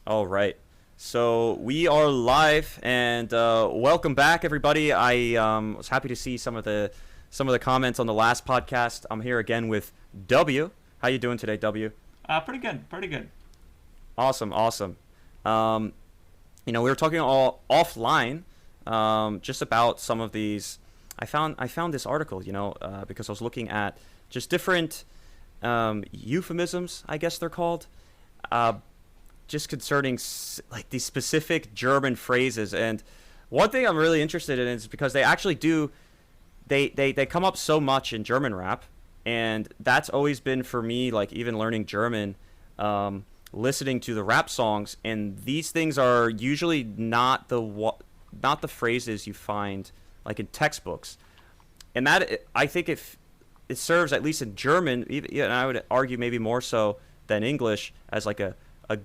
All right. So we are live, and welcome back, everybody. I was happy to see some of the comments on the last podcast. I'm here again with W. How you doing today, W? Pretty good, pretty good. Awesome, awesome. Um, we were talking all offline, just about some of these. I found this article, because I was looking at just different euphemisms, I guess they're called. Uh, just concerning like these specific German phrases. And one thing I'm really interested in is because they actually do they come up so much in German rap, and that's always been for me like even learning German, listening to the rap songs, and these things are usually not the phrases you find like in textbooks, and that I think if it serves at least in German, even, yeah, and I would argue maybe more so than English, as like a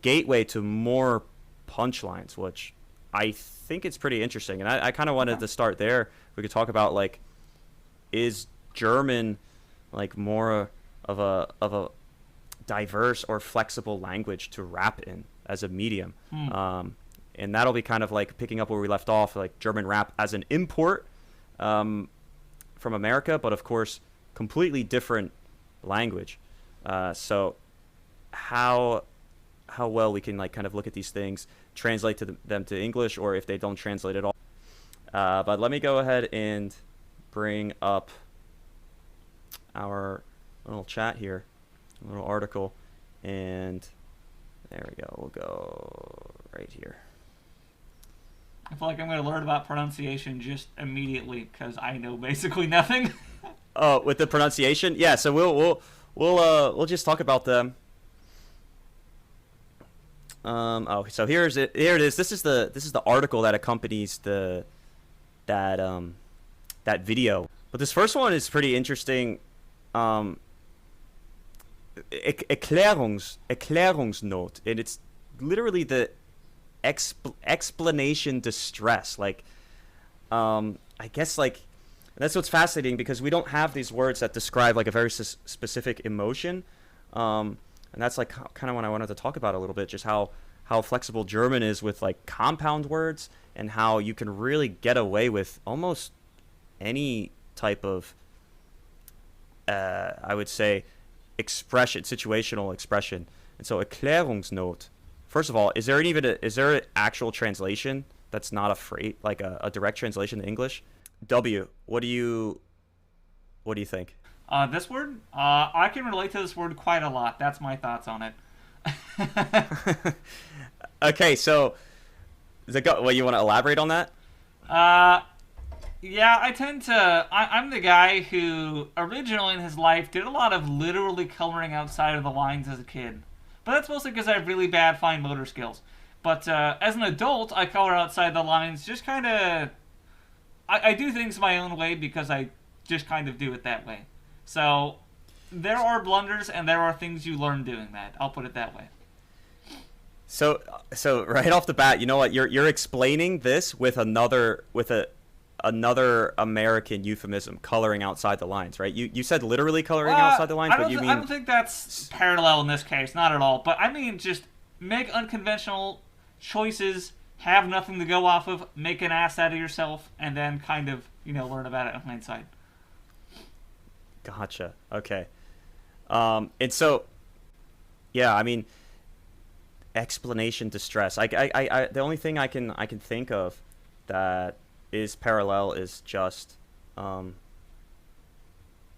gateway to more punchlines, which I think it's pretty interesting. And I kind of Okay. wanted to start there. We could talk about like, is German like more of a diverse or flexible language to rap in as a medium? Hmm. Um, and that'll be kind of like picking up where we left off, like German rap as an import, um, from America, but of course, completely different language. So how how well we can like kind of look at these things, translate them to English, or if they don't translate at all. But let me go ahead and bring up our little chat here, little article, and there we go. We'll go right here. I feel like I'm going to learn about pronunciation just immediately because I know basically nothing. Oh, with the pronunciation, yeah. So we'll just talk about them. So here's it. Here it is. This is the article that accompanies that um that video. But this first one is pretty interesting. Um, Erklärungsnot, and it's literally the explanation distress. Like, I guess like that's what's fascinating because we don't have these words that describe like a very specific emotion. And that's like kind of what I wanted to talk about a little bit, just how flexible German is with like compound words, and how you can really get away with almost any type of, I would say, expression, situational expression. And so Erklärungsnot. First of all, is there an actual translation that's not a phrase, like a direct translation to English? W, what do you think? This word, I can relate to this word quite a lot. That's my thoughts on it. Okay, so well, you want to elaborate on that? uh, yeah, I tend to. I'm the guy who originally in his life did a lot of literally coloring outside of the lines as a kid. But that's mostly because I have really bad fine motor skills. But as an adult, I color outside the lines just kind of. I do things my own way because I just kind of do it that way. So there are blunders and there are things you learn doing that. I'll put it that way. So right off the bat, you know what? You're explaining this with another American euphemism, coloring outside the lines, right? You said literally coloring outside the lines, but you I mean don't think that's parallel in this case, not at all. But I mean, just make unconventional choices, have nothing to go off of, make an ass out of yourself, and then kind of learn about it in hindsight. gotcha. Okay. And so yeah, I mean, explanation distress. The only thing I can think of that is parallel is just um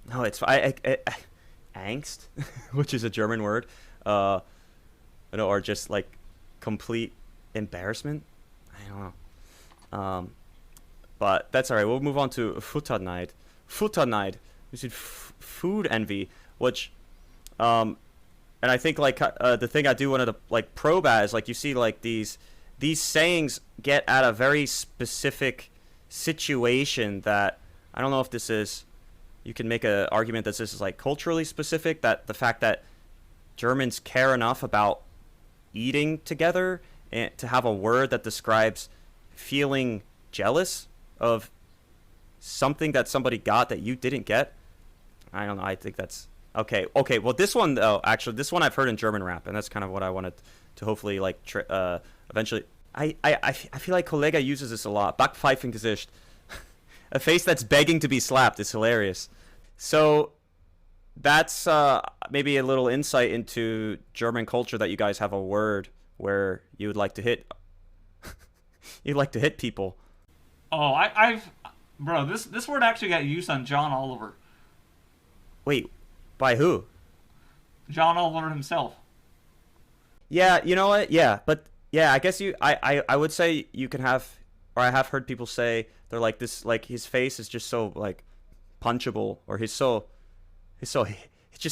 no, it's angst, which is a German word. Uh, or just like complete embarrassment. I don't know. But that's all right. We'll move on to Futterneid. Futterneid, which is food envy, which um and I think like the thing I do want to like probe at is like you see like these sayings get at a very specific situation that I don't know if this is. You can make an argument that this is like culturally specific. That the fact that Germans care enough about eating together and to have a word that describes feeling jealous of something that somebody got that you didn't get. I don't know. I think Okay. Well, this one though, actually, this one I've heard in German rap, and that's kind of what I wanted to hopefully like eventually. I feel like Kollega uses this a lot. Backpfeifengesicht, a face that's begging to be slapped is hilarious. So that's maybe a little insight into German culture that you guys have a word where you would like to hit. You'd like to hit people. Oh, I've bro, this word actually got used on John Oliver. Wait, by who? John Oliver himself. Yeah, you know what? Yeah, but yeah, I guess I would say you can have, or I have heard people say they're like this, like his face is just so like punchable, or he just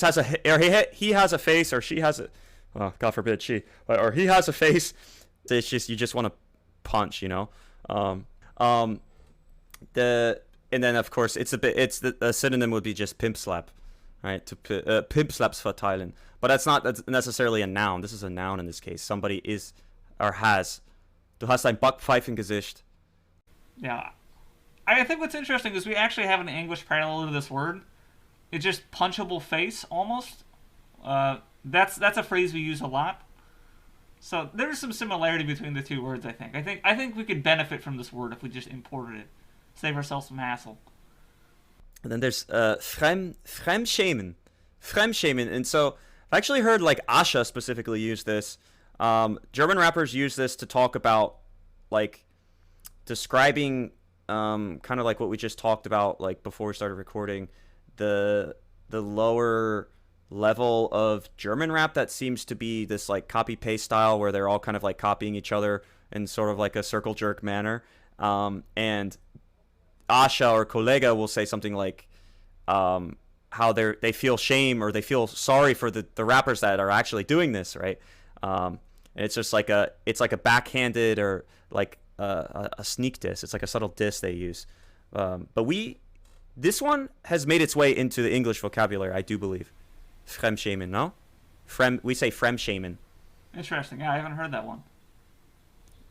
has a, or he has a face, or she has a, oh, God forbid she, or he has a face. It's just you just want to punch, you know. The and then of course it's the synonym would be just pimp slap, right? To pimp slaps verteilen, but that's necessarily a noun. This is a noun in this case. Somebody is or has. Du hast ein Backpfeifengesicht. Yeah. I think what's interesting is we actually have an English parallel to this word. It's just punchable face, almost. That's a phrase we use a lot. So there's some similarity between the two words, I think. I think we could benefit from this word if we just imported it. Save ourselves some hassle. And then there's Fremdschämen. Fremdschämen. And so I've actually heard like Asha specifically use this. German rappers use this to talk about like describing kind of like what we just talked about like before we started recording, the lower level of German rap that seems to be this like copy paste style where they're all kind of like copying each other in sort of like a circle jerk manner. And Asha or Kollega will say something like how they feel shame or they feel sorry for the rappers that are actually doing this, right? And it's just like a backhanded or like a sneak diss. It's like a subtle diss they use. But this one has made its way into the English vocabulary, I do believe. Fremdschämen, no? We say Fremdschämen. Interesting. Yeah, I haven't heard that one.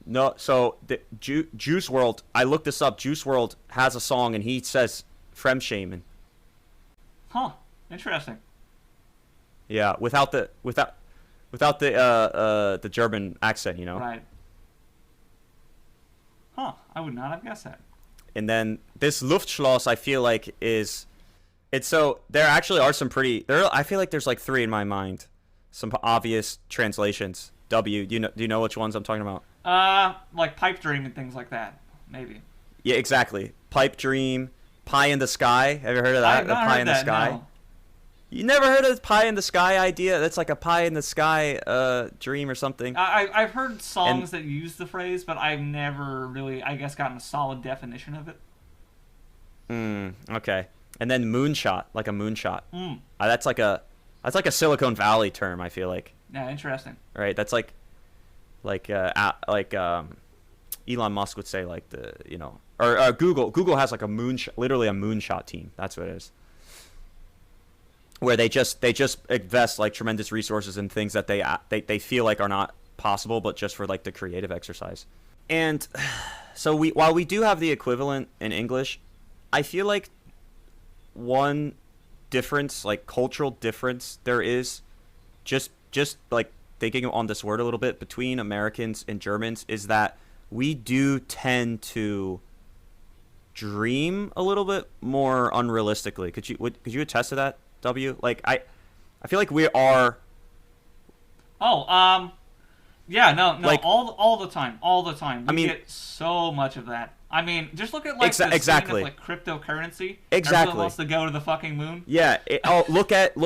No, so the Juice WRLD, I looked this up. Juice WRLD has a song and he says Fremdschämen. Huh. Interesting. Yeah, without the German accent, you know. Right. Huh. I would not have guessed that. And then this Luftschloss, I feel like it's so there actually are some pretty I feel like there's like three in my mind, some obvious translations. Do you know which ones I'm talking about? Like pipe dream and things like that, maybe. Yeah, exactly. Pipe dream, pie in the sky. Have you heard of that? I've not pie heard in the that, sky. no. You never heard of the pie in the sky idea? That's like a pie in the sky dream or something. I've heard songs that use the phrase, but I've never really, I guess, gotten a solid definition of it. Okay. And then moonshot, like a moonshot. Mm. That's like a Silicon Valley term, I feel like. Yeah, interesting. Right? That's like Elon Musk would say, like the, you know, or Google has like a moonshot, literally a moonshot team. That's what it is. Where they just invest like tremendous resources in things that they feel like are not possible, but just for like the creative exercise. And so while we do have the equivalent in English, I feel like one difference, like cultural difference, there is just like thinking on this word a little bit between Americans and Germans is that we do tend to dream a little bit more unrealistically. Could you attest to that, W? Like I feel like we are. Oh, yeah, no, like, all the time. We I mean, get so much of that. I mean, just look at like the exactly. scene of, like cryptocurrency. Exactly. Everyone wants to go to the fucking moon. Yeah. Look at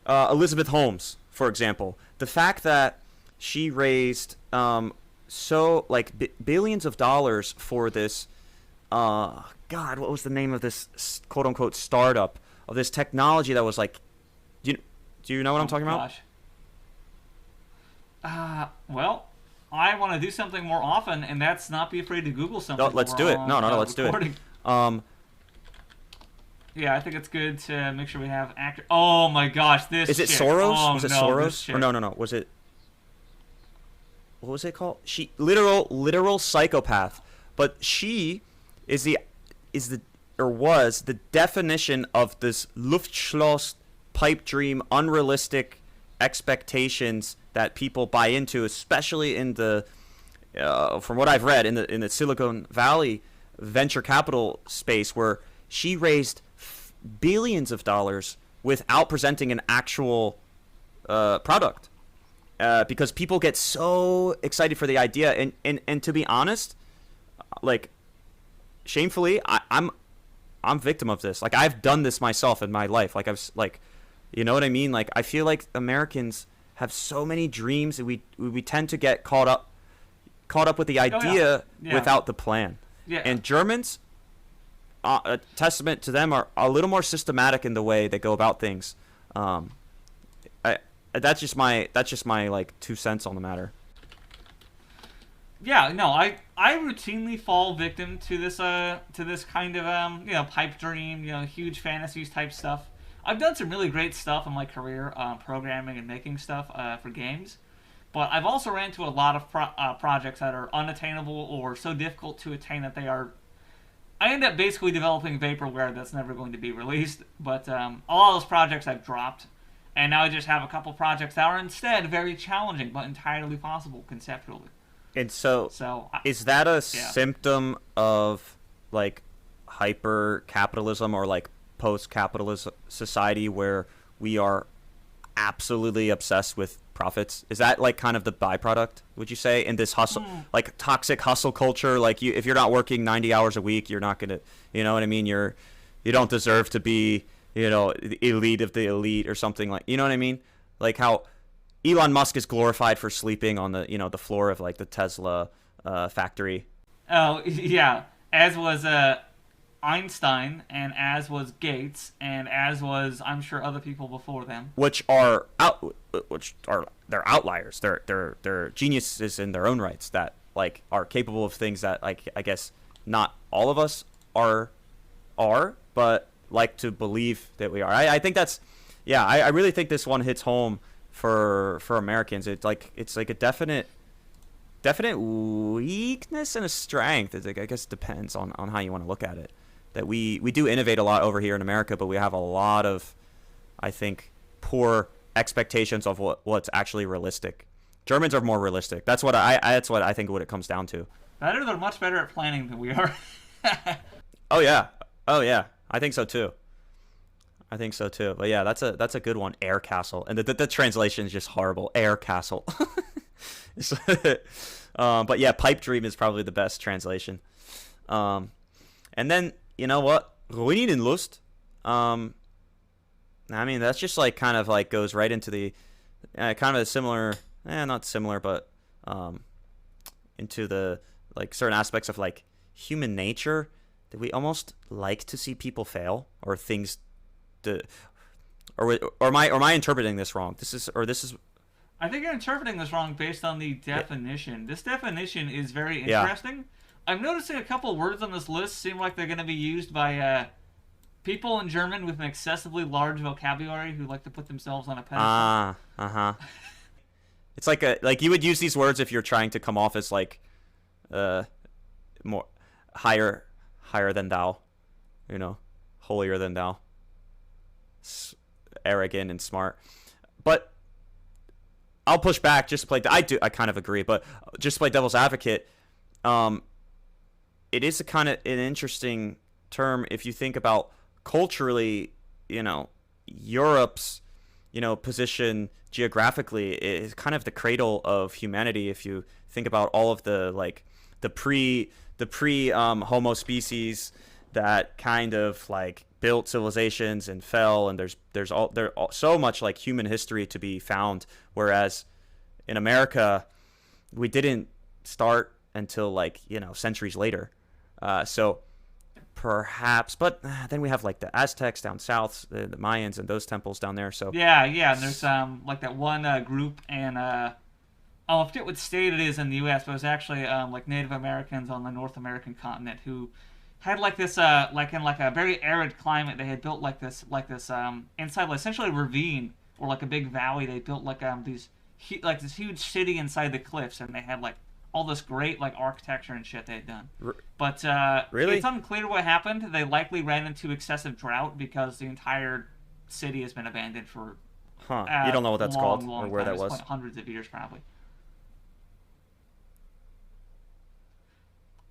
Elizabeth Holmes, for example. The fact that she raised so like billions of dollars for this God, what was the name of this quote unquote startup of this technology that was like, do you know what I'm talking about? Well, I want to do something more often, and that's not be afraid to Google something. No, let's do it. No, let's recording. do it. Yeah, I think it's good to make sure we have actor. Oh my gosh, this. Is it chick. Soros? Oh, Was it no, Soros? Or no. Was it? What was it called? She literal psychopath. But she is the or was the definition of this Luftschloss pipe dream, unrealistic expectations that people buy into, especially in the from what I've read in the Silicon Valley venture capital space, where she raised billions of dollars without presenting an actual product, because people get so excited for the idea, and to be honest, like, shamefully, I'm victim of this. Like, I've done this myself in my life. Like, you know what I mean? Like, I feel like Americans have so many dreams that we tend to get caught up with the idea without the plan. Yeah. And Germans, a testament to them, are a little more systematic in the way they go about things. That's just my like 2 cents on the matter. Yeah, no, I routinely fall victim to this kind of pipe dream, huge fantasies type stuff. I've done some really great stuff in my career, programming and making stuff for games, but I've also ran into a lot of projects that are unattainable or so difficult to attain that I end up basically developing vaporware that's never going to be released. But a lot of those projects I've dropped, and now I just have a couple projects that are instead very challenging but entirely possible conceptually. And so is that a symptom of like hyper capitalism or like post capitalist society where we are absolutely obsessed with profits? Is that like kind of the byproduct, would you say, in this hustle, like toxic hustle culture? Like, if you're not working 90 hours a week, you're not gonna, you know what I mean? You don't deserve to be, the elite of the elite or something, like, you know what I mean? Like how Elon Musk is glorified for sleeping on the, the floor of like the Tesla factory. Oh yeah, as was Einstein, and as was Gates, and as was, I'm sure, other people before them. Which are they're outliers. They're geniuses in their own rights that like are capable of things that, like, I guess not all of us are, but like to believe that we are. I think that's, I really think this one hits home for Americans. It's like a definite weakness and a strength. I guess it depends on how you want to look at it. That we do innovate a lot over here in America, but we have a lot of, I think, poor expectations of what's actually realistic. Germans are more realistic. That's what I think what it comes down to. They're much better at planning than we are. Oh yeah. I think so too. But yeah, that's a good one. Air castle, and the translation is just horrible. Air castle. But yeah, pipe dream is probably the best translation. And then, you know what? Ruinenlust. I mean, that's just like kind of like goes right into the kind of a similar, not similar, but into the like certain aspects of like human nature, that we almost like to see people fail or things. Or am I interpreting this wrong? This is. I think you're interpreting this wrong based on the definition. Yeah. This definition is very interesting. Yeah. I'm noticing a couple words on this list seem like they're going to be used by people in German with an excessively large vocabulary who like to put themselves on a pedestal. It's like you would use these words if you're trying to come off as like more higher than thou, holier than thou, arrogant and smart. But I'll push back just to play. I kind of agree, but just to play devil's advocate. It is a kind of an interesting term if you think about culturally, Europe's, position geographically is kind of the cradle of humanity. If you think about all of the like the pre Homo species that kind of like built civilizations and fell, and there's so much like human history to be found, whereas in America we didn't start until like centuries later. So perhaps, but then we have like the Aztecs down south, the Mayans and those temples down there. So yeah, and there's like that one group, and I forget what state it is in the U.S., but it was actually like Native Americans on the North American continent who had like this like in like a very arid climate. They had built like this inside essentially a ravine or like a big valley. They built like this huge city inside the cliffs, and they had like all this great like architecture and shit they had done. R- But really? it's unclear what happened. They likely ran into excessive drought because the entire city has been abandoned for Huh. You don't know what that's called long or where time. that was? It's hundreds of years probably.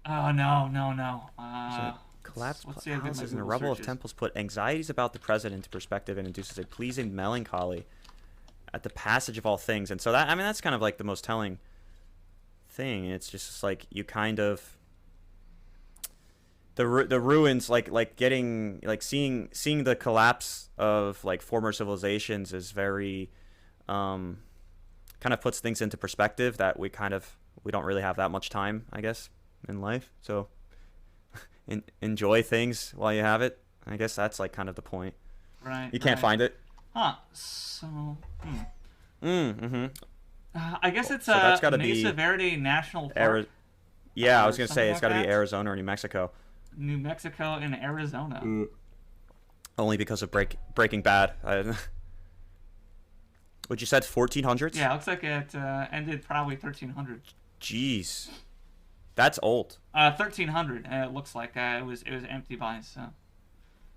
Oh no, no, no. So, collapsed let's see how good my houses and a Google rubble of search is. temples put anxieties about the present into perspective and induces a pleasing melancholy at the passage of all things. And so that, I mean, that's kind of like the most telling thing. It's just like you kind of the ruins, like getting like seeing the collapse of like former civilizations is very kind of puts things into perspective that we don't really have that much time, I guess, in life. So enjoy things while you have it. I guess that's like kind of the point. Right. You can't right. find it. Huh. So. Mm-hmm. I guess it's So that's gotta Mesa be Verde National Park. Yeah, I or was gonna say something it's like got to be that? Arizona or New Mexico, New Mexico and Arizona. only because of Breaking Bad. What you said, 1400s? Yeah, it looks like it ended probably 1300. Jeez, that's old. 1300. It looks like it was empty by. So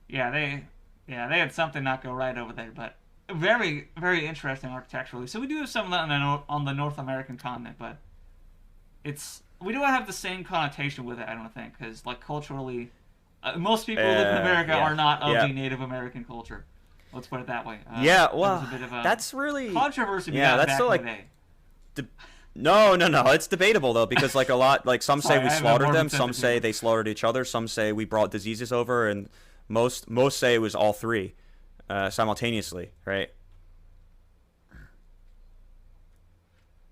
yeah, they had something not go right over there, but very very interesting architecturally. So we do have some of that on the North American continent, but we don't have the same connotation with it. I don't think because like culturally, most people who live in America yeah, are not of yeah. the Native American culture. Let's put it that way. Yeah, there well, was a bit of a that's really controversy. yeah, that's back still in like the day. No, it's debatable though because like a lot, like some say Sorry, we I have a slaughtered morbid them, sense some of say humor. they slaughtered each other, some say we brought diseases over, and most say it was all three simultaneously, right?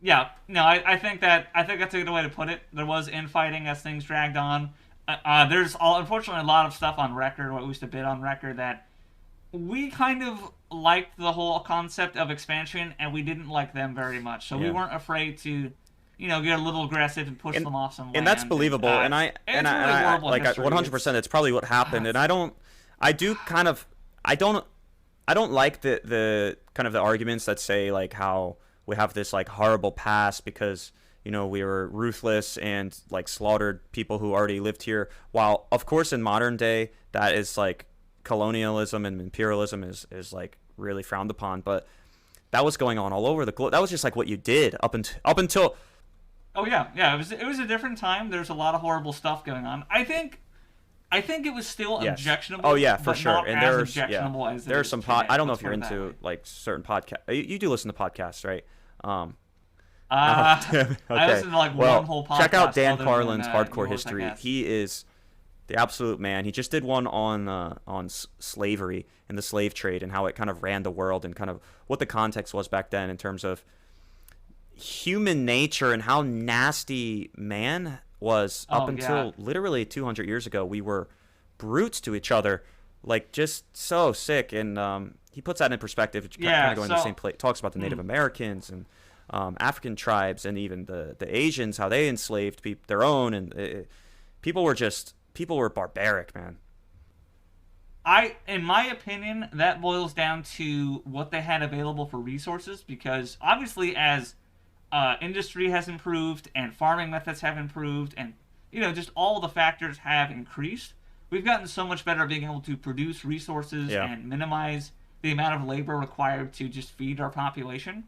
Yeah, no, I think that's a good way to put it. There was infighting as things dragged on. There's unfortunately a lot of stuff on record, or at least a bit on record, that we kind of liked the whole concept of expansion, and we didn't like them very much. So we Yeah. weren't afraid to, get a little aggressive and push them off some land. And that's believable, and I it's really horrible like history. 100%. That's probably what happened, and I don't like the kind of the arguments that say like how we have this like horrible past because we were ruthless and like slaughtered people who already lived here. While of course in modern day that is like colonialism and imperialism is like really frowned upon, but that was going on all over the globe. That was just like what you did up until. Oh yeah. It was a different time. There's a lot of horrible stuff going on. I think it was still Yes. objectionable. Oh yeah, for but sure. Not And as there's objectionable as it there's is some today. I don't know Let's if you're put it that into way. like certain podcasts. You do listen to podcasts, right? I listen to like well, one whole podcast. check out Dan other Carlin's than, Hardcore yours, I History. guess. He is the absolute man. He just did one on slavery and the slave trade and how it kind of ran the world and kind of what the context was back then in terms of human nature and how nasty man was up Oh, until yeah. literally 200 years ago. We were brutes to each other, like just so sick. And he puts that in perspective. Yeah, kind of going to the so- same place. Talks about the Native Americans and African tribes and even the Asians, how they enslaved their own, and people were barbaric, man. In my opinion, that boils down to what they had available for resources, because obviously as industry has improved and farming methods have improved and, just all the factors have increased, we've gotten so much better at being able to produce resources Yeah. and minimize the amount of labor required to just feed our population.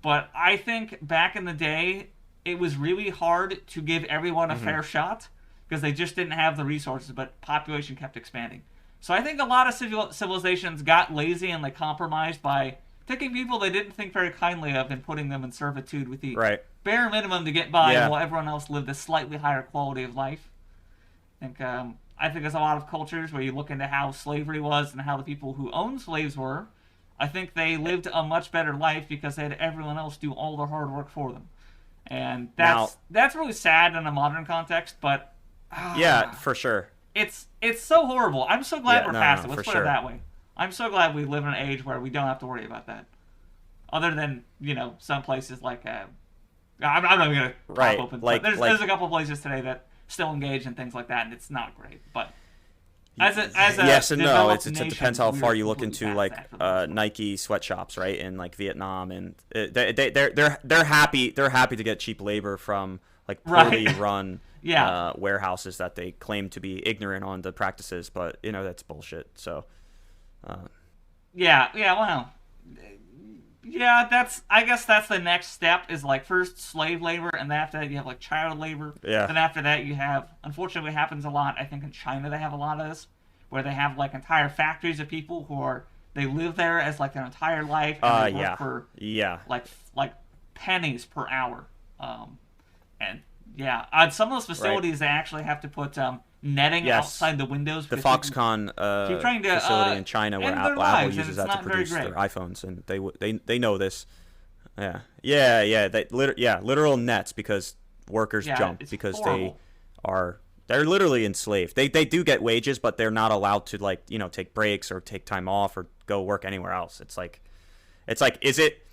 But I think back in the day, it was really hard to give everyone a fair shot because they just didn't have the resources, but population kept expanding. So I think a lot of civilizations got lazy and like compromised by taking people they didn't think very kindly of and putting them in servitude with the Right. bare minimum to get by Yeah. while everyone else lived a slightly higher quality of life. I think there's a lot of cultures where you look into how slavery was and how the people who owned slaves were. I think they lived a much better life because they had everyone else do all their hard work for them. And that's really sad in a modern context, but Yeah, for sure. it's so horrible. I'm so glad Yeah, we're no, past no, it. Let's for put it sure. that way. I'm so glad we live in an age where we don't have to worry about that. Other than, some places like I'm not even gonna Right, pop open. like- But like- there's a couple places today that still engage in things like that, and it's not great. But as a Yes and no. developed It nation, depends how far we're you look completely into past like that for the most part. Nike sweatshops, right, in like Vietnam, and they're happy to get cheap labor from like poorly Right. run Yeah. warehouses that they claim to be ignorant on the practices, but that's bullshit. So Yeah. Yeah. Well. Yeah, I guess that's the next step is like first slave labor, and then after that you have like child labor. yeah, Then after that you have, unfortunately, it happens a lot. I think in China they have a lot of this, where they have like entire factories of people who are they live there as like their entire life, and they work yeah, for yeah, like pennies per hour. And yeah, on some of those right. facilities they actually have to put netting Yes, outside the windows the because people Foxconn keep trying to facility in China where end their Apple lives, and uses it's that to not very produce great. their iPhones, and they know this. Yeah, yeah. Literal nets because workers Yeah, jump it's because horrible. they're literally enslaved. They do get wages, but they're not allowed to like take breaks or take time off or go work anywhere else. It's like is it?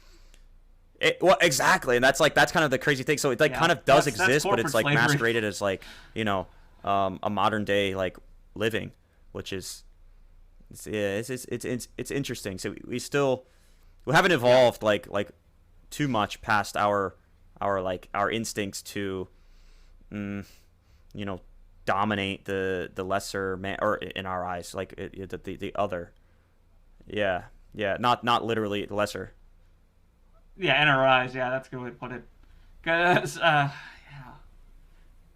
Well, exactly, and that's kind of the crazy thing. So it like Yeah, kind of does that's exist, but corporate it's like slavery. masqueraded as like a modern day like living, which is it's interesting. So we haven't evolved like too much past our instincts to mm, dominate the lesser man, or in our eyes like the other. Yeah, not literally the lesser. Yeah, in our eyes. Yeah, that's a good way to put it. Cause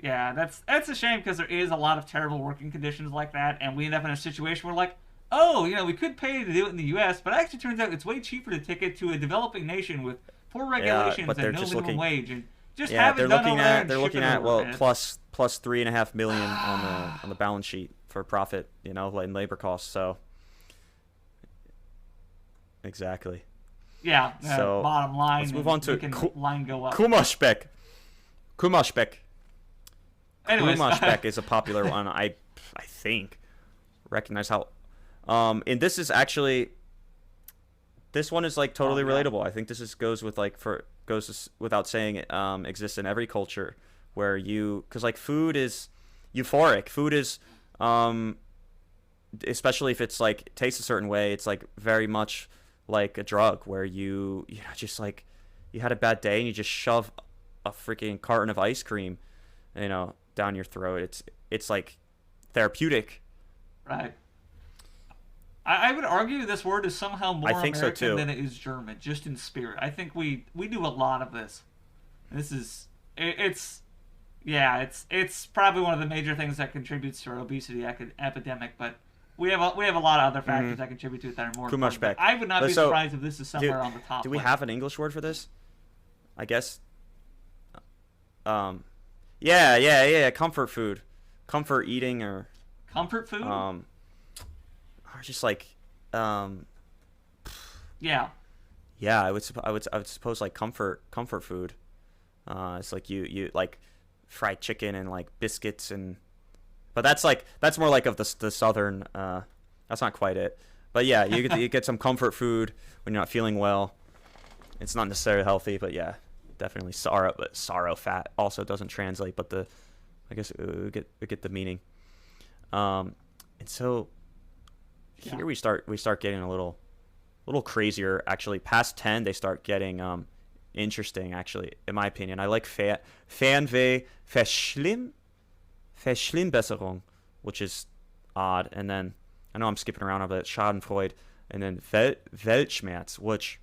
yeah, that's a shame because there is a lot of terrible working conditions like that, and we end up in a situation where like, oh, we could pay to do it in the U.S., but it actually turns out it's way cheaper to take it to a developing nation with poor Yeah, regulations but they're and no just minimum looking. wage, and just Yeah, have it done over there and they're ship looking it at over, well man. plus 3.5 million on the balance sheet for profit, in labor costs. So exactly. Yeah, So bottom line. let's move on to we can line go up. Kumashbek. Kumashbek. Anyways, Kumashbek is a popular one. I think recognize how. And this is actually. This one is like totally Oh, yeah. relatable. I think without saying it. Exists in every culture where because like food is euphoric. Food is especially if it's like tastes a certain way. It's like very much like a drug where just like you had a bad day and you just shove a freaking carton of ice cream, down your throat. It's like therapeutic. right. I would argue this word is somehow more I think so, American too. than it is German, just in spirit. I think we do a lot of this. This is it's probably one of the major things that contributes to our obesity epidemic, but we have a lot of other factors that contribute to it that are more important. Kumashbek. But I would not be So, surprised if this is somewhere on the top do we list. have an English word for this? I guess. Yeah. Comfort food, comfort eating, or Comfort food? or just like, Yeah. yeah. I would suppose like comfort food. It's like you like fried chicken and like biscuits but that's more like of the southern. That's not quite it. But yeah, you get some comfort food when you're not feeling well. It's not necessarily healthy, but yeah, definitely sorrow. But sorrow fat also doesn't translate. But I guess we get the meaning. And so here Yeah. we start getting a little crazier. Actually, past 10 they start getting interesting. Actually, in my opinion, I like Fernweh Verschlimmbesserung, which is odd. And then I know I'm skipping around a bit. Schadenfreude, and then Weltschmerz, which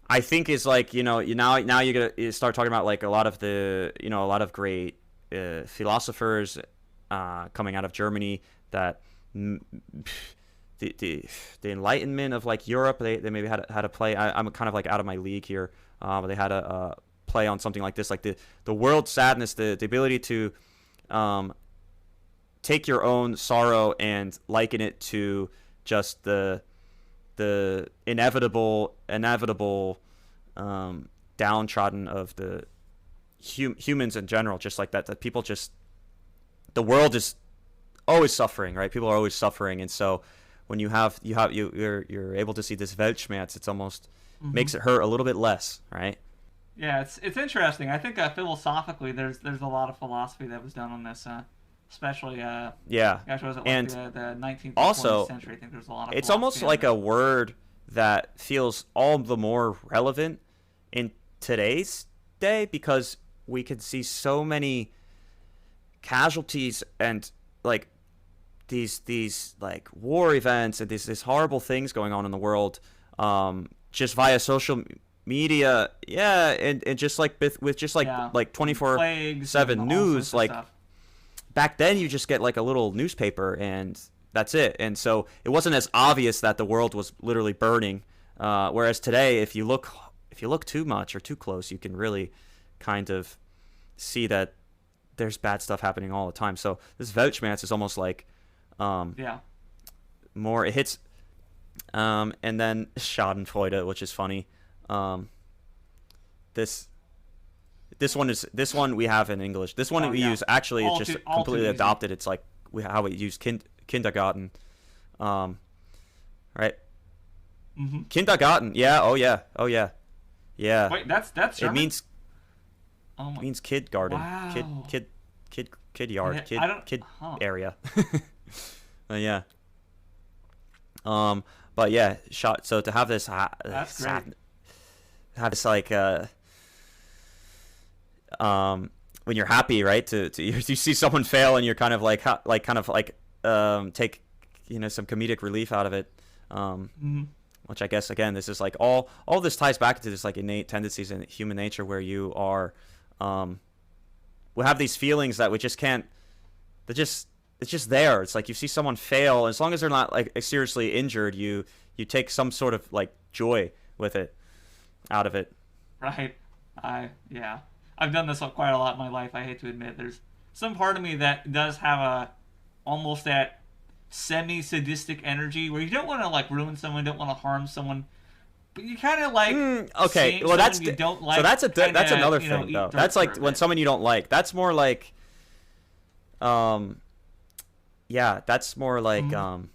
I think is like now you start talking about like a lot of great philosophers coming out of Germany that the Enlightenment of like Europe, they maybe had a play. I'm kind of like out of my league here, but they had a play on something like this, like the world sadness, the ability to take your own sorrow and liken it to just the inevitable downtrodden of the humans in general, just like that people just, the world is always suffering, right? People are always suffering, and so when you're able to see this Weltschmerz, it's almost makes it hurt a little bit less, right? Yeah, it's interesting. I think philosophically, there's a lot of philosophy that was done on this, especially Yeah, gosh, what was it and like the 19th and also 20th century? I think there's a lot of. it's almost philosophy on like this. a word that feels all the more relevant in today's day because we could see so many casualties and like these like war events and these horrible things going on in the world, just via social media. Yeah, and just like with just Yeah. like Plagues and 24/7 all news. sorts of Like stuff. back then you just get like a little newspaper and that's it. And so it wasn't as obvious that the world was literally burning. Whereas today, if you look too much or too close, you can really kind of see that there's bad stuff happening all the time. So this Weltschmerz is almost like Yeah. more it hits, and then Schadenfreude, which is funny. Um, this this one we have in English. This one Oh, we yeah. use actually it's just All too completely easy. adopted. It's like how we use kindergarten, right? Hmm. Kindergarten, yeah, oh yeah, oh yeah, yeah. Wait, that's It German. Oh my. means kid garden, Wow. kid yard, Yeah, kid I don't. kid Huh. area. Yeah. But yeah, shot. So to have this That's great. have this like when you're happy, right? To you see someone fail and you're kind of like take some comedic relief out of it. Hmm. Which I guess again, this is like all this ties back into this like innate tendencies in human nature where you are, we have these feelings that we just can't. It's just there. It's like you see someone fail, as long as they're not like seriously injured, you take some sort of like joy with it, out of it. Right. Yeah. I've done this quite a lot in my life. I hate to admit, there's some part of me that does have a almost that semi-sadistic energy where you don't want to like ruin someone, don't want to harm someone, but you kind of like Okay, seeing well that's someone you don't like. so that's that's kinda, another you know, thing eat though. dirt That's for like a when bit. someone you don't like. That's more like, um, yeah, that's more like Mhm.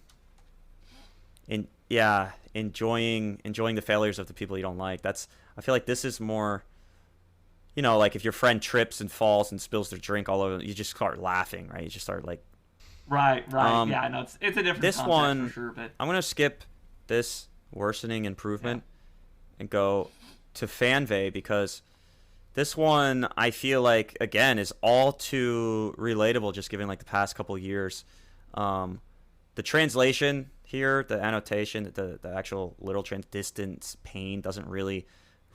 enjoying the failures of the people you don't like. That's I feel like this is more, like if your friend trips and falls and spills their drink all over, you just start laughing, right? You just start like, Right. um, Yeah. I know it's a different this concept one for sure, but I'm gonna skip this worsening improvement and go to Fanvey because this one I feel like again is all too relatable, just given like the past couple years. Um, the translation here, the annotation, the actual literal distance pain doesn't really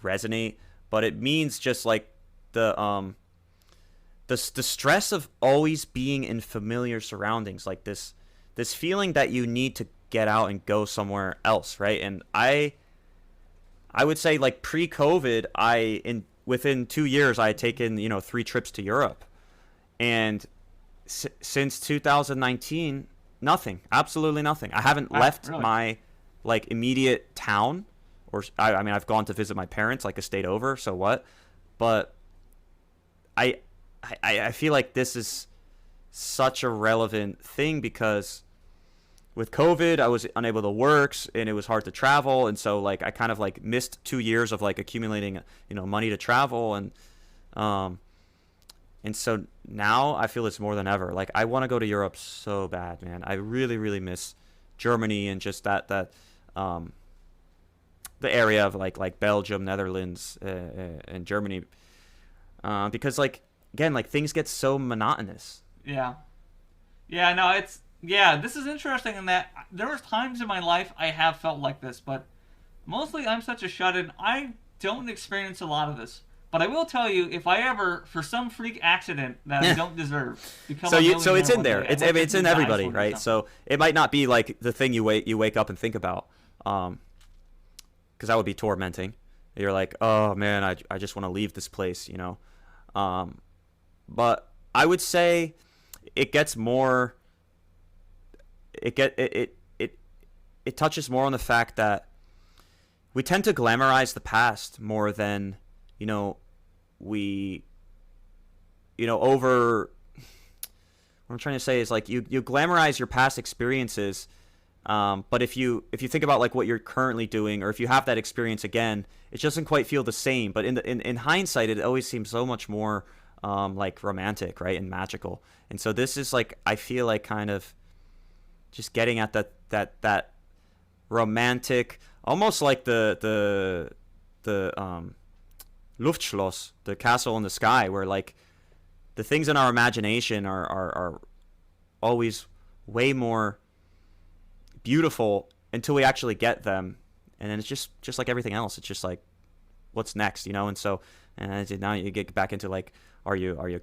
resonate, but it means just like the stress of always being in familiar surroundings, like this feeling that you need to get out and go somewhere else, right? And I would say like pre-COVID, within 2 years I had taken 3 trips to Europe, and since 2019, nothing, absolutely nothing. I haven't wow, left really. my like immediate town, or I mean I've gone to visit my parents like a state over, so what? But I I feel like this is such a relevant thing because with COVID, I was unable to work and it was hard to travel, and so like I kind of like missed 2 years of like accumulating money to travel, um and so now I feel it's more than ever. Like I want to go to Europe so bad, man. I really really miss Germany and just that um the area of like Belgium, Netherlands, and Germany, because like again like things get so monotonous. Yeah. Yeah, no, this is interesting in that there was times in my life I have felt like this, but mostly I'm such a shut-in. I don't experience a lot of this. But I will tell you, if I ever, for some freak accident that I don't deserve, become So a so millionaire it's in one there. day, It's I I might mean just it's in move to everybody, Iceland or right? something. So it might not be like the thing you wake up and think about, because that would be tormenting. You're like, oh man, I just want to leave this place. But I would say it gets more. It touches more on the fact that we tend to glamorize the past more than we over what I'm trying to say is like you glamorize your past experiences, but if you think about like what you're currently doing, or if you have that experience again, it doesn't quite feel the same. But in hindsight, it always seems so much more like romantic, right, and magical. And so this is like I feel like kind of just getting at that romantic, almost like the Luftschloss, the castle in the sky, where like the things in our imagination are always way more beautiful until we actually get them, and then it's just like everything else. It's just like what's next, you know? And so, and now you get back into like, are you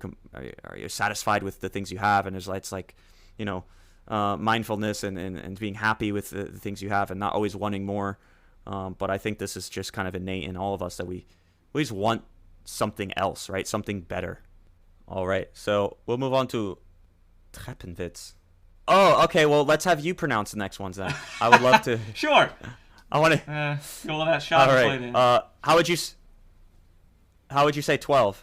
satisfied with the things you have? And it's like, you know, mindfulness and being happy with the things you have and not always wanting more. But I think this is just kind of innate in all of us that we always want something else, right? Something better. All right, so we'll move on to Treppenwitz. Oh, okay. Well, let's have you pronounce the next ones then. I would love to. Sure. I want to. Go with that shot. All right. How would you say 12?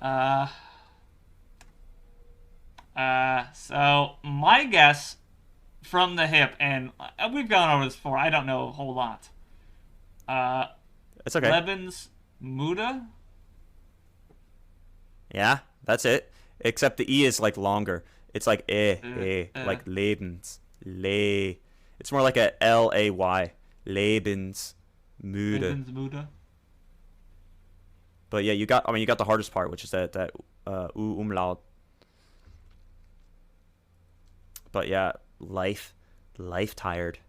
So my guess from the hip, and we've gone over this before. I don't know a whole lot. It's okay. Lebensmude. Yeah, that's it. Except the E is like longer. It's like like Lebens. It's more like a L-A-Y. Lebensmude. Lebensmude. But yeah, you got the hardest part, which is that umlaut. But yeah, life tired.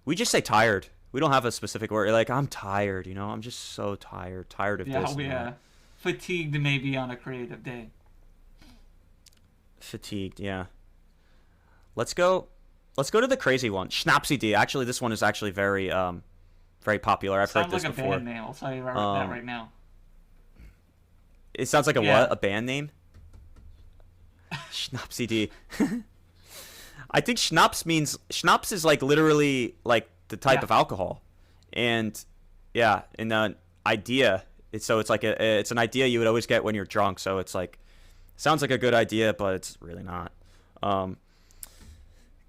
We just say tired. We don't have a specific word. Like, I'm tired, you know? I'm just so tired of this. Yeah, fatigued maybe on a creative day. Fatigued, yeah. Let's go to the crazy one. Schnapsidee. Actually, this one is actually very popular. I've heard this before. Sounds like a band name. I'll tell you that right now. It sounds like what? A band name? Schnapsidee. I think schnapps is like literally like the type of alcohol, and yeah, in an idea. It's like it's an idea you would always get when you're drunk. So it's like sounds like a good idea, but it's really not. God,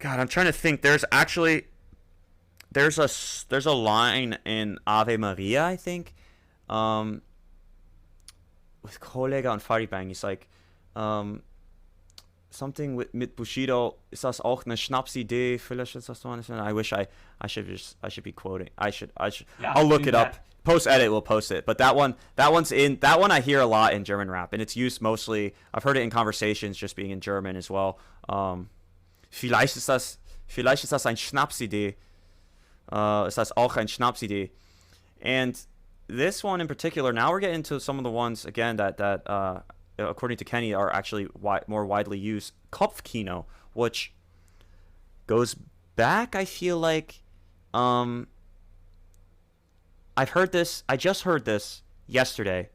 I'm trying to think. There's a line in Ave Maria, I think, with Kollega und Faribang. He's like, something mit Bushido. Ist das auch eine Schnapsidee? Vielleicht ist das one. I wish I should be quoting. I should. Yeah, I'll look it up. Post edit, we'll post it. But that one I hear a lot in German rap, and it's used mostly. I've heard it in conversations, just being in German as well. Vielleicht ist das ein Schnapsidee. Ist das auch ein Schnapsidee? And this one in particular, now we're getting into some of the ones again that according to Kenny are actually more widely used. Kopfkino, which goes back, I feel like, I just heard this yesterday.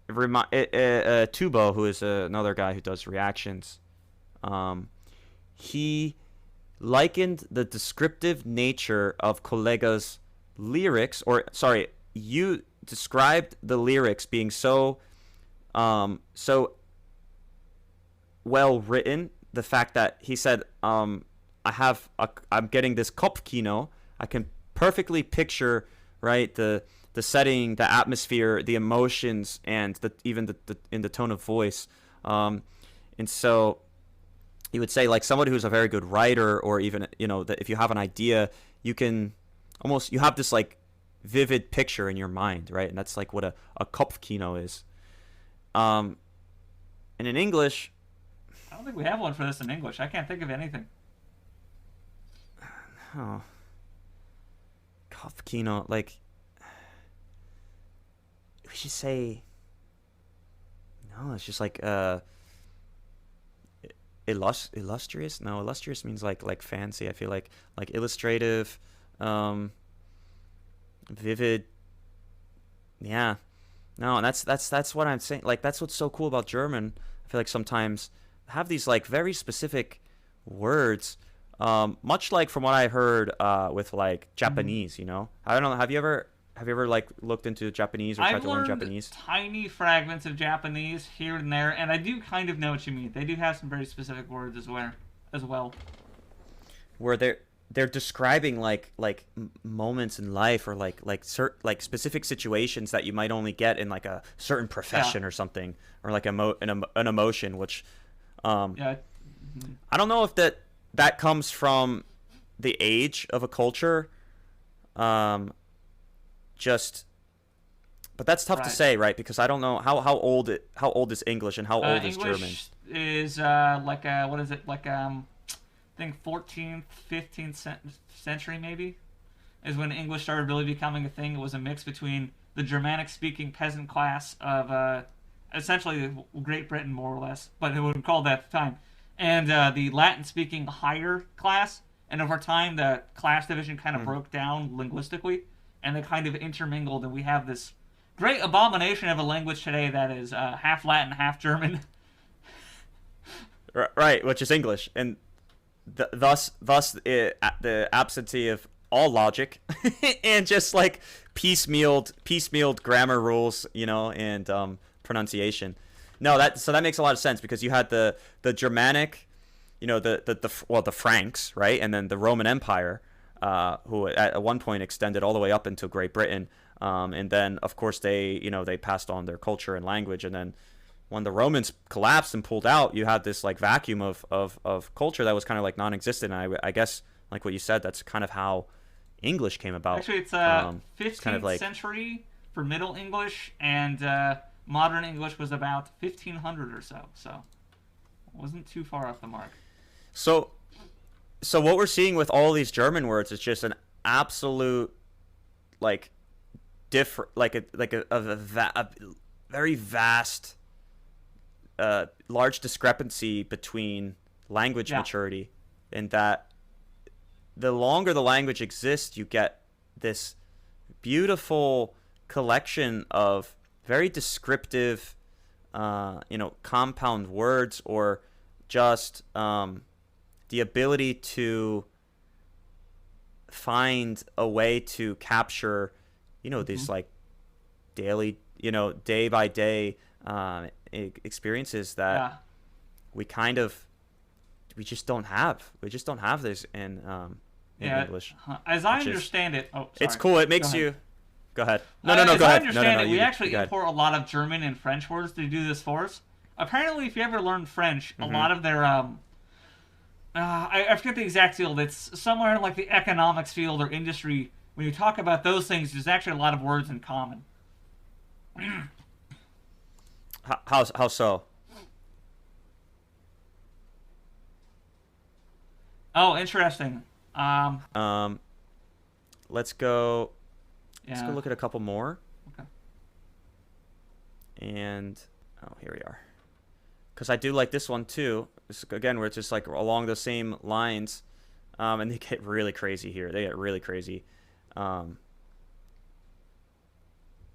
Tubo, who is another guy who does reactions, he likened the descriptive nature of Kollega's lyrics, you described the lyrics being so well written. The fact that he said, I'm getting this Kopfkino. I can perfectly picture, right, the setting, the atmosphere, the emotions, and even in the tone of voice. And so you would say, like, somebody who's a very good writer, or even, you know, that if you have an idea, you have this like vivid picture in your mind, right? And that's like what a Kopfkino is. And in English, I don't think we have one for this in English. I can't think of anything. Oh, Kopfkino, like, we should say, no, it's just like illustrious. No, illustrious means like fancy. I feel like illustrative, vivid. Yeah, no, and that's what I'm saying. Like, that's what's so cool about German. I feel like sometimes have these like very specific words, much like from what I heard with like Japanese. You know, I don't know. Have you ever like looked into Japanese or tried to learn Japanese? Tiny fragments of Japanese here and there, and I do kind of know what you mean. They do have some very specific words as well. Where they're describing like moments in life, or like specific situations that you might only get in like a certain profession or something, or like an emotion, which I don't know if that comes from the age of a culture, just But that's tough to Right. say, right? Because I don't know how old is English and how old is German. English is like what is it like I think 14th, 15th century maybe is when English started really becoming a thing. It was a mix between the Germanic-speaking peasant class of essentially Great Britain, more or less, but it would call that at the time, and the Latin-speaking higher class. And over time, the class division kind of Hmm. broke down linguistically, and they kind of intermingled, and we have this great abomination of a language today that is half Latin, half German. Right, which is English, and the absentee of all logic and just like piecemealed grammar rules, and pronunciation. No, that makes a lot of sense because you had the Germanic, the Franks, right, and then the Roman Empire, who at one point extended all the way up into Great Britain, and then of course they passed on their culture and language, and then when the Romans collapsed and pulled out, you had this like vacuum of culture that was kind of like non-existent. And I guess like what you said, that's kind of how English came about. Actually, it's It's 15th kind of like century for Middle English, and modern English was about 1500 or so. So it wasn't too far off the mark. so so what we're seeing with all these German words is just an absolute like different a very vast large discrepancy between language Yeah. maturity, and that the longer the language exists, you get this beautiful collection of very descriptive, compound words, or just the ability to find a way to capture, Hmm. these like daily, day by day experiences Yeah. that we kind of we just don't have. We just don't have this in Yeah. English, As I which is understand it, oh, it's sorry. cool. It Go makes ahead. you go ahead. No, As go I ahead. No, understand it, we you actually go ahead. import a lot of German and French words to do this for us. Apparently, if you ever learn French, a Hmm. lot of their I forget the exact field. It's somewhere in like the economics field or industry. When you talk about those things, there's actually a lot of words in common. How so? Oh, interesting. Um, let's go. Let's go Yeah. look at a couple more. Okay. And oh, here we are. Because I do like this one too. This, again, where it's just like along the same lines, and they get really crazy here. They get really crazy. Um,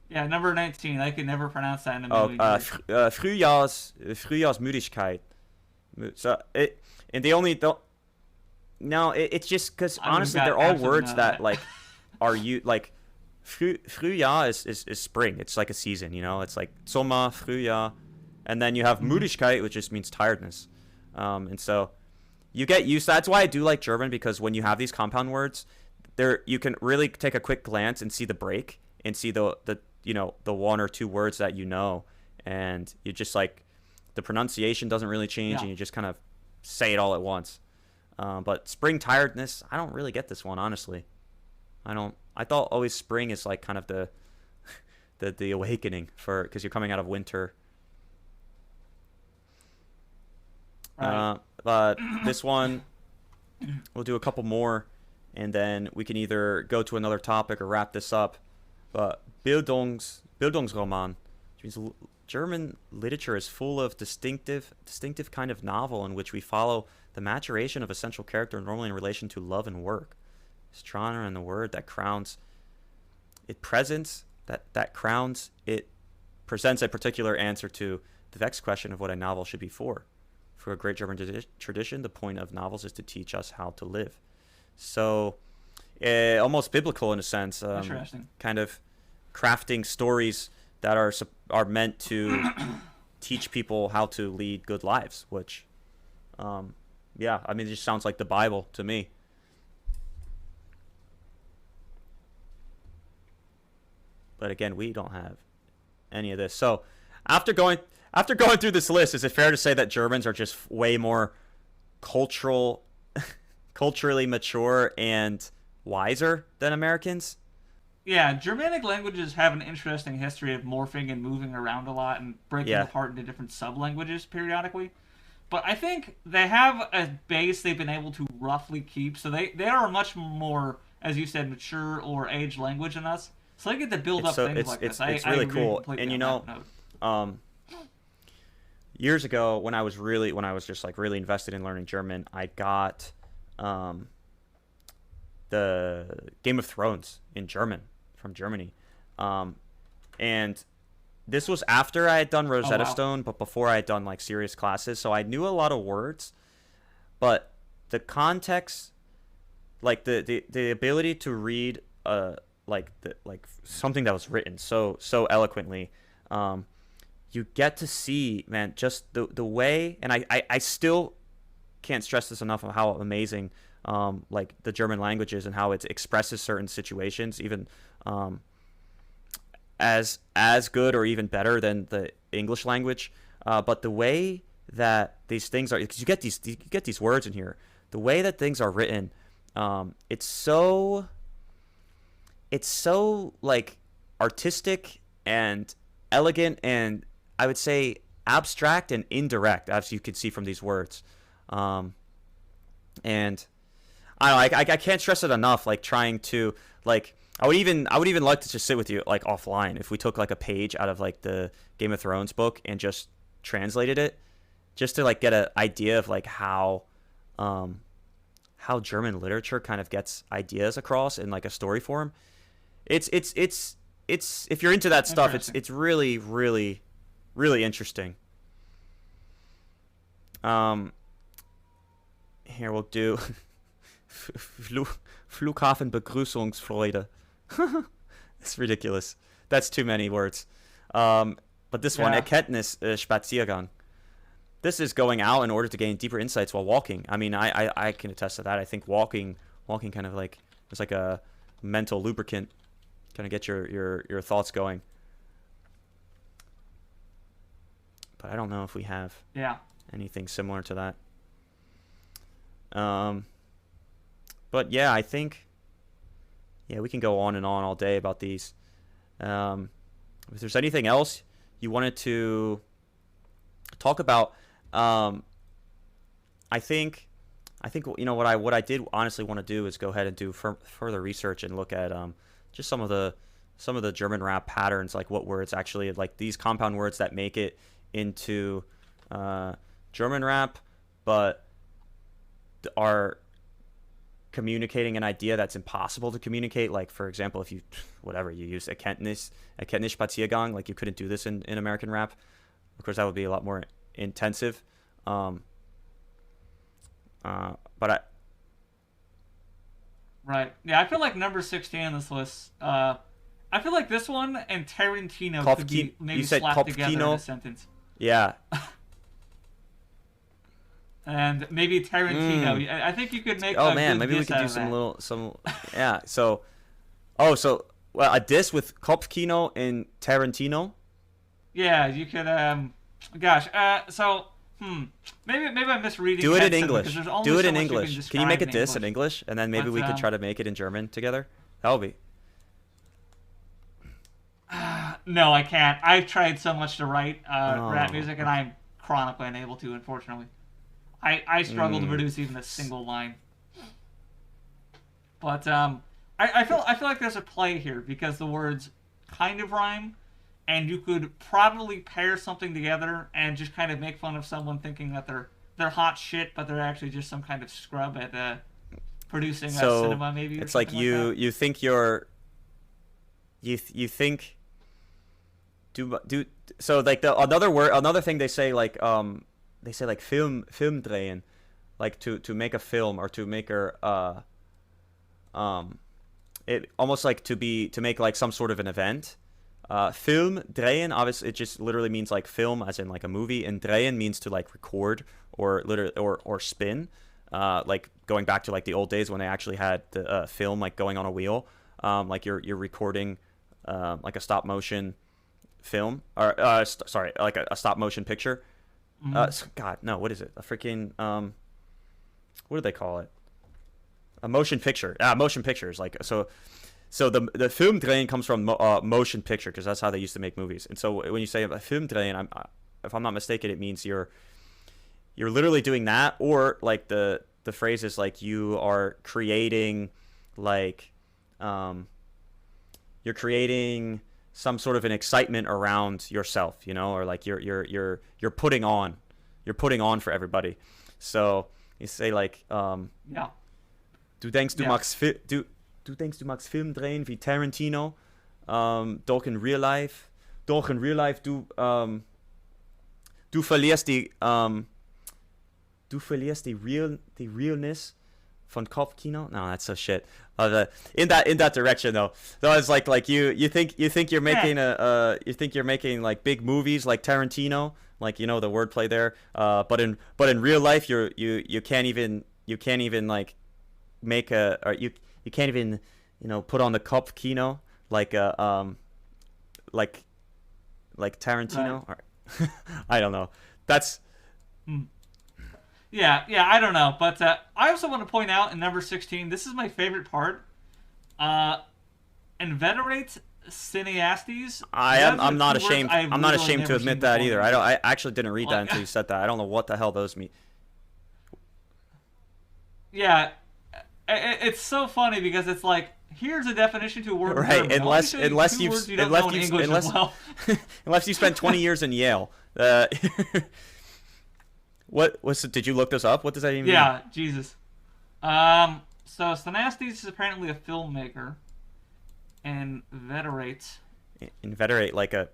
Yeah, number 19. I could never pronounce that in a oh, million years. Frühjahrsmüdigkeit. So it, and they only don't. No, it's just because I would have honestly, got they're all absolutely words none of that that. like are you like Frühjahr is spring. It's like a season, It's like Sommer, Frühjahr, and then you have Hmm. Müdigkeit, which just means tiredness. And so you get used. That's why I do like German, because when you have these compound words, there you can really take a quick glance and see the break and see the one or two words that and you just like the pronunciation doesn't really change, Yeah. and you just kind of say it all at once. But spring tiredness, I don't really get this one, honestly. I don't. I thought always spring is like kind of the awakening for, because you're coming out of winter. Right. But this one, we'll do a couple more, and then we can either go to another topic or wrap this up. But Bildungsroman, which means German literature is full of distinctive kind of novel in which we follow the maturation of a central character, normally in relation to love and work. Strana and the word that crowns it presents that crowns it presents a particular answer to the vexed question of what a novel should be for. For a great German tradition, the point of novels is to teach us how to live. So, almost biblical in a sense, Interesting. kind of crafting stories that are meant to teach people how to lead good lives. Which, yeah, I mean, it just sounds like the Bible to me. But again, we don't have any of this. So, after going through this list, is it fair to say that Germans are just way more culturally mature and wiser than Americans? Yeah, Germanic languages have an interesting history of morphing and moving around a lot and breaking Yeah, apart into different sub-languages periodically. But I think they have a base they've been able to roughly keep, so they are a much more, as you said, mature or aged language than us. So they get to build it's up so things like this. it's I really agree cool. completely And on that note. um, years ago when I was just like really invested in learning German, I got um the Game of Thrones in German from Germany, um, and this was after I had done Oh Rosetta wow. Stone, but before I had done like serious classes, so I knew a lot of words, but the context, like the ability to read like something that was written so eloquently, um, you get to see, man, just the way, and I still can't stress this enough of how amazing like the German language is and how it expresses certain situations even um, as good or even better than the English language. But the way that these things are, because you get these words in here, the way that things are written, it's so like artistic and elegant, and I would say abstract and indirect, as you can see from these words. Um, and I don't know, I can't stress it enough. Like trying to like I would even like to just sit with you like offline if we took like a page out of like the Game of Thrones book and just translated it, just to like get an idea of like um how German literature kind of gets ideas across in like a story form. It's if you're into that stuff, Interesting. it's really really interesting. Um, Here we'll do Flughafen Begrüßungsfreude. It's ridiculous. That's too many words. But this one, Yeah. Erkenntnis Spaziergang. This is going out in order to gain deeper insights while walking. I mean, I can attest to that. I think walking kind of like it's like a mental lubricant, kind of get your thoughts going. But I don't know if we have Yeah. anything similar to that. Um, but yeah, I think yeah we can go on and on all day about these. Um, if there's anything else you wanted to talk about, um, I think you know what I did honestly want to do is go ahead and do further research and look at just some of the German rap patterns, like what words actually like these compound words that make it into uh, German rap, but are communicating an idea that's impossible to communicate. Like for example, if you whatever you use Erkenntnis Spaziergang, like you couldn't do this in American rap. Of course, that would be a lot more intensive. Um, but Right. Yeah, I feel like number 16 on this list. I feel like this one and Tarantino could Kopfkino, be maybe you said slapped together in a Kopfkino, sentence. yeah. And maybe Tarantino. Mm. I think you could make Oh a man, good maybe we diss could out do of that. some yeah. So well a diss with Kopfkino and Tarantino. Yeah, you could. Gosh. Maybe I'm misreading Do it in Henson because English. there's Do only it so in much you can English. Can you make describe a in diss in English. English, and then maybe But we could try to make it in German together? That would be. no, I can't. I've tried so much to write rap Oh. music, and I'm chronically unable to. Unfortunately, I struggle to Mm. produce even a single line. But I feel like there's a play here because the words kind of rhyme, and you could probably pair something together and just kind of make fun of someone thinking that they're hot shit, but they're actually just some kind of scrub at producing a So cinema maybe or it's like something like that. you think you're you think do so like the another thing they say like film drehen, like to make a film or to make a um it almost like to make like some sort of an event. Film drehen, obviously, it just literally means like film, as in like a movie, and drehen means to like record or literally or spin. Like going back to like the old days when they actually had the film like going on a wheel. Like you're recording like a stop motion film or sorry, like a stop motion picture. Mm-hmm. God, no, what is it? A freaking what do they call it? A motion picture. Motion pictures. Like so, So the film drehen comes from motion picture because that's how they used to make movies. And so when you say a film drehen, if I'm not mistaken, it means you're literally doing that, or like the phrase is like you are creating like you're creating some sort of an excitement around yourself, you know, or like you're putting on for everybody. So you say like Yeah. du denkst Yeah. du denkst du magst Film drehen wie Tarantino, doch in real life du verlierst die realness von Kopfkino. No, that's so shit. In that direction though. So it's like you think you're making you think you're making like big movies like Tarantino, like, you know, the wordplay there. But in real life you can't even like make you can't even, you know, put on the Kopfkino like like Tarantino. Right. Or, I don't know. That's Yeah, I don't know. But I also want to point out in number 16, this is my favorite part. Inveterate cineastes. I'm not ashamed. I've I'm not literally ashamed to never admit seen that before. either. I actually didn't read that Like- until you said that. I don't know what the hell those mean. Yeah, it's so funny because it's like, here's a definition to a word. in Right, German. I'll unless- show you unless two you've- words you don't unless know in you've- English unless- as well. Unless you spent 20 years in Yale. What was it? Did you look this up? What does that even Yeah, Jesus. So Cineastes is apparently a filmmaker, and Veterate. mean? Inveterate, like a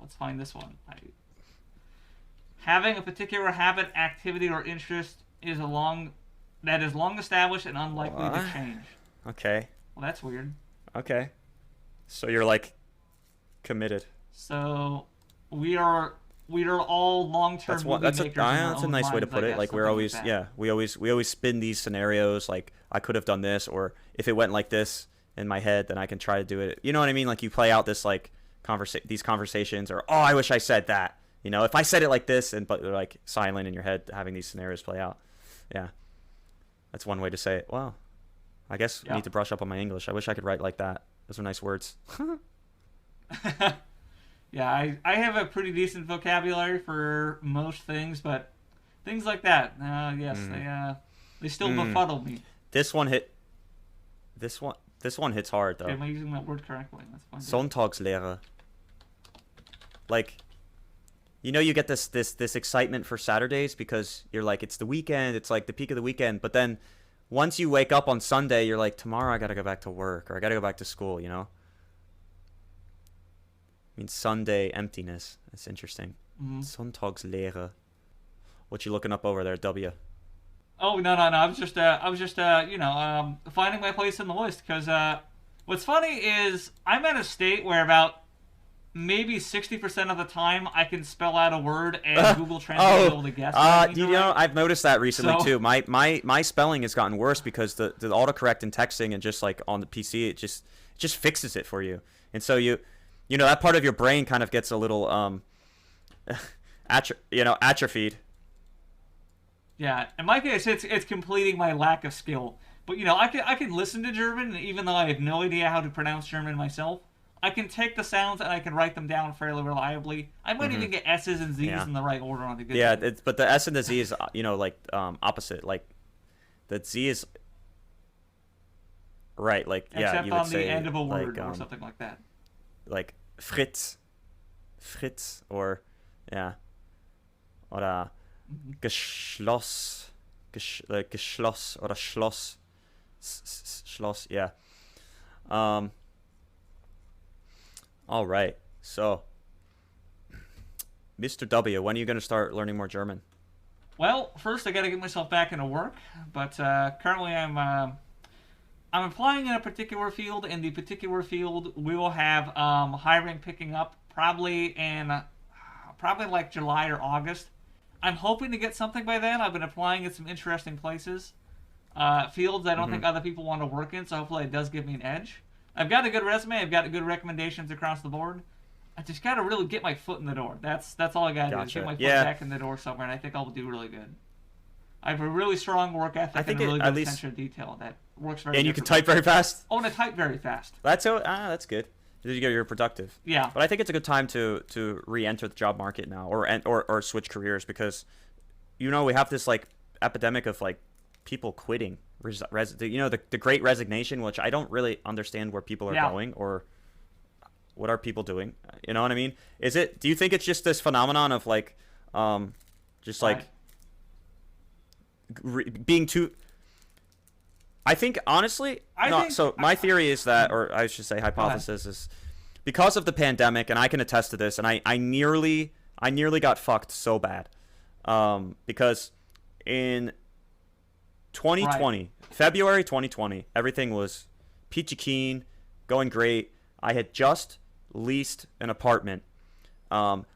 Let's find this one. Having a particular habit, activity, or interest is long established and unlikely to What? change. okay, Well, that's weird. okay. So you're like committed. So we are all long-term That's movie one. That's makers in our that's a own nice way to minds, put I it. guess, Like we're something always, that. yeah, we always spin these scenarios. Like I could have done this, or if it went like this in my head, then I can try to do it. You know what I mean? Like you play out this like these conversations, or, oh, I wish I said that. You know, if I said it like this, but they're like silent in your head, having these scenarios play out. Yeah, that's one way to say it. Wow, I guess Yeah. I need to brush up on my English. I wish I could write like that. Those are nice words. Yeah, I have a pretty decent vocabulary for most things, but things like that, yes, they still befuddle me. This one hit. This one hits hard though. Am I using that word correctly? That's fine. Sonntagslehre. Like, you know, you get this excitement for Saturdays because you're like, it's the weekend, it's like the peak of the weekend. But then once you wake up on Sunday, you're like, tomorrow I gotta go back to work, or I gotta go back to school. You know. I mean, Sunday emptiness. That's interesting. Mhm. Sonntagslehre. What you looking up over there, W? Oh no! I was just finding my place in the list because what's funny is I'm at a state where about maybe 60% of the time I can spell out a word and Google Translate will be able to guess. what I mean you to know, write. I've noticed that recently So- too. My spelling has gotten worse because the autocorrect and texting and just like on the PC, it just fixes it for you. And so you know that part of your brain kind of gets a little atrophied. Yeah, in my case, it's completing my lack of skill. But I can listen to German, and even though I have no idea how to pronounce German myself, I can take the sounds and I can write them down fairly reliably. I might even get S's and Z's Yeah. in the right order on the good. Yeah, day. but the S and the Z is like opposite. Like the Z is right. Like Except you would on say the end of a word like, or something like that. like Fritz, or yeah, oder Geschloss, Geschloss oder Schloss, Schloss, yeah. All right, so Mr. W, when are you gonna start learning more German? Well, first I got to get myself back into work, but currently I'm applying in a particular field. In the particular field, we will have hiring picking up probably like July or August. I'm hoping to get something by then. I've been applying at some interesting places, fields I don't think other people want to work in, so hopefully it does give me an edge. I've got a good resume. I've got good recommendations across the board. I just got to really get my foot in the door. That's all I got to do. Is Gotcha. get my foot Yeah. back in the door somewhere, and I think I'll do really good. I have a really strong work ethic I think and a really at good least- attention to detail that works very. And you can differently. type very fast. Oh, and I type very fast. That's good. You're productive. Yeah. But I think it's a good time to re-enter the job market now, or switch careers, because we have this like epidemic of like people quitting. The Great Resignation, which I don't really understand where people are going, or what are people doing. You know what I mean? Do you think it's just this phenomenon of like, just like being too? I think honestly, my theory is that, or I should say hypothesis, is because of the pandemic, and I can attest to this, and I nearly got fucked so bad, because in 2020, February 2020, everything was peachy keen, going great. I had just leased an apartment,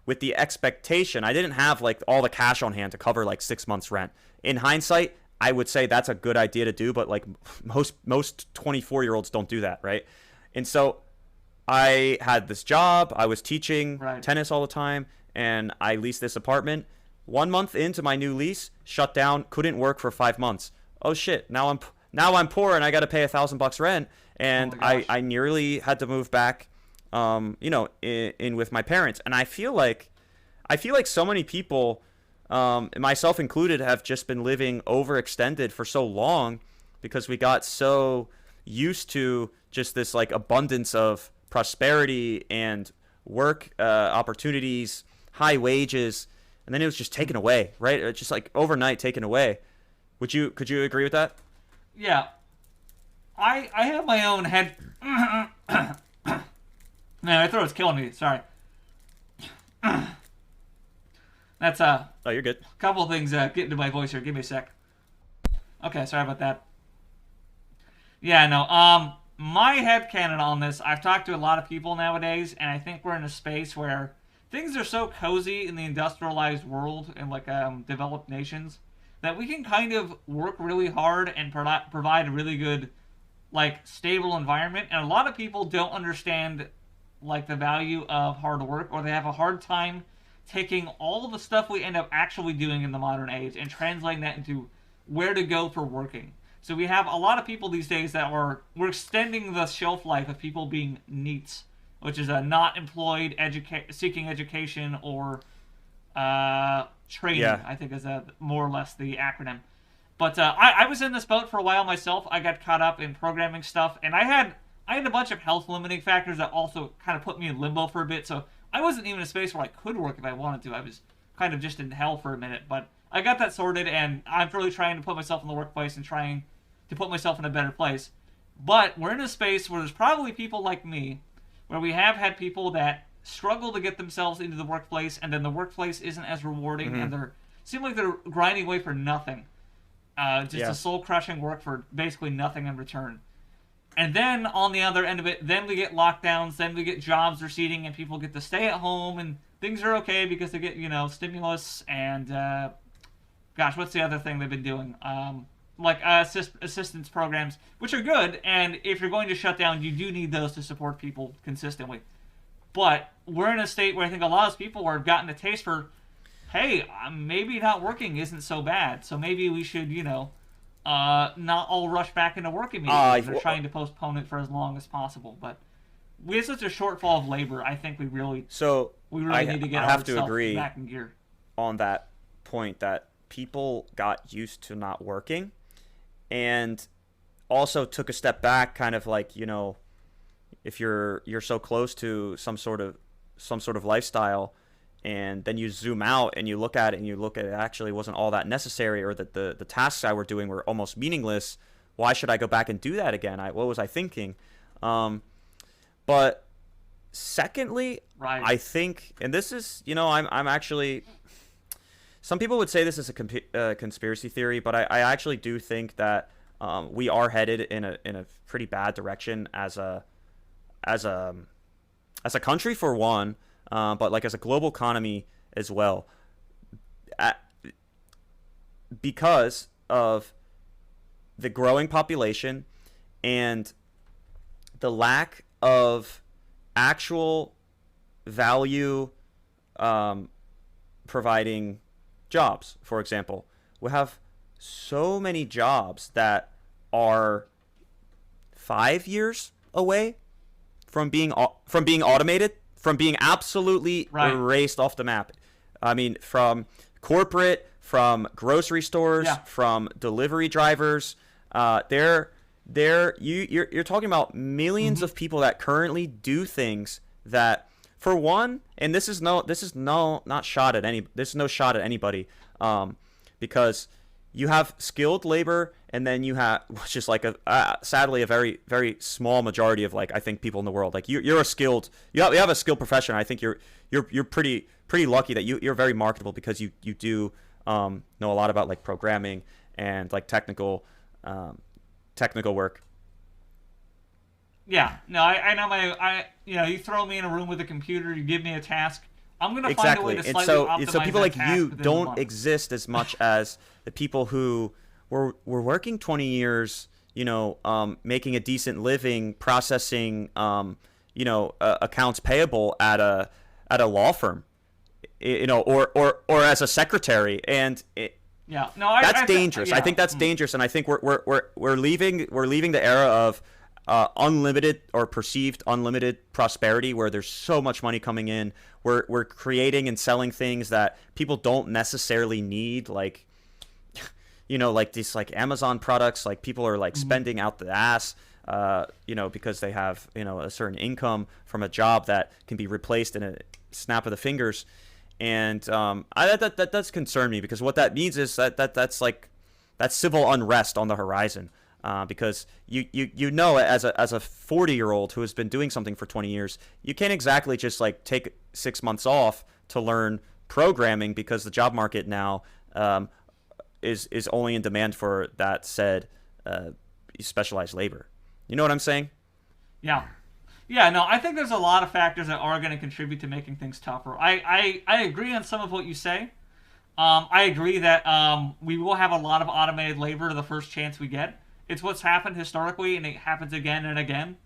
with the expectation, I didn't have like all the cash on hand to cover like 6 months rent. In hindsight, I would say that's a good idea to do, but like most 24-year-olds don't do that, right? And so I had this job. I was teaching tennis all the time, and I leased this apartment. 1 month into my new lease, shut down, couldn't work for 5 months. Oh shit! Now I'm poor and I got to pay $1,000 rent, and I nearly had to move back, in with my parents. And I feel like so many people, myself included, have just been living overextended for so long because we got so used to just this like abundance of prosperity and work opportunities, high wages, and then it was just taken away, right? It's just like overnight taken away. Could you agree with that? Yeah. I have my own head. Man, my throat's killing me. Sorry. That's Oh, you're good. a couple of things get into my voice here. Give me a sec. Okay, sorry about that. Yeah, no. My headcanon on this, I've talked to a lot of people nowadays, and I think we're in a space where things are so cozy in the industrialized world and like developed nations that we can kind of work really hard and provide a really good, like, stable environment. And a lot of people don't understand, like, the value of hard work, or they have a hard time taking all the stuff we end up actually doing in the modern age and translating that into where to go for working. So we have a lot of people these days that we're extending the shelf life of people being NEETs, which is a not employed seeking education or training, I think is more or less the acronym. But I was in this boat for a while myself. I got caught up in programming stuff, and I had a bunch of health limiting factors that also kind of put me in limbo for a bit. So I wasn't even in a space where I could work if I wanted to. I was kind of just in hell for a minute. But I got that sorted, and I'm really trying to put myself in the workplace and trying to put myself in a better place. But we're in a space where there's probably people like me, where we have had people that struggle to get themselves into the workplace, and then the workplace isn't as rewarding, and they seem like they're grinding away for nothing. Just a soul-crushing work for basically nothing in return. And then, on the other end of it, then we get lockdowns, then we get jobs receding, and people get to stay at home, and things are okay because they get, stimulus, and, what's the other thing they've been doing? Assistance programs, which are good, and if you're going to shut down, you do need those to support people consistently. But we're in a state where I think a lot of people have gotten a taste for, hey, maybe not working isn't so bad, so maybe we should, not all rush back into work immediately. They're trying to postpone it for as long as possible. But we have such a shortfall of labor, I think we really need to get ourselves back in gear. On that point, that people got used to not working, and also took a step back, kind of like, if you're so close to some sort of lifestyle, and then you zoom out and you look at it and you look at it actually wasn't all that necessary, or that the tasks I were doing were almost meaningless. Why should I go back and do that again? What was I thinking? But secondly, I think, and this is, I'm actually, some people would say this is a conspiracy theory, but I actually do think that we are headed in a pretty bad direction as a country, for one, but like as a global economy as well, because of the growing population and the lack of actual value providing jobs. For example, we have so many jobs that are 5 years away from being automated, from being absolutely Right. erased off the map. I mean, from corporate, from grocery stores, Yeah. from delivery drivers. You're talking about millions of people that currently do things that, for one, and not shot at any, this is no shot at anybody, because you have skilled labor, and then you have, which is like sadly a very very small majority of, like, I think, people in the world. Like, you're a skilled, you have a skilled profession. I think you're pretty lucky that you're very marketable, because you do know a lot about, like, programming and, like, technical work. Yeah, no, I know you throw me in a room with a computer, you give me a task, I'm gonna find a way Exactly. to And slightly so optimize people that like task you within the don't month. exist as much as the people who were working 20 years, making a decent living processing, accounts payable at a law firm, or as a secretary. And Yeah, no, that's dangerous. yeah. I think that's dangerous, and I think we're leaving the era of unlimited, or perceived unlimited, prosperity, where there's so much money coming in. We're creating and selling things that people don't necessarily need, like, like these, like, Amazon products. Like, people are, like, spending out the ass, because they have, a certain income from a job that can be replaced in a snap of the fingers. And that does concern me, because what that means is that's civil unrest on the horizon. Because as a 40-year-old who has been doing something for 20 years, you can't exactly just, like, take 6 months off to learn programming, because the job market now is only in demand for that said specialized labor. You know what I'm saying? Yeah. Yeah, no, I think there's a lot of factors that are going to contribute to making things tougher. I agree on some of what you say. I agree that we will have a lot of automated labor the first chance we get. It's what's happened historically, and it happens again and again.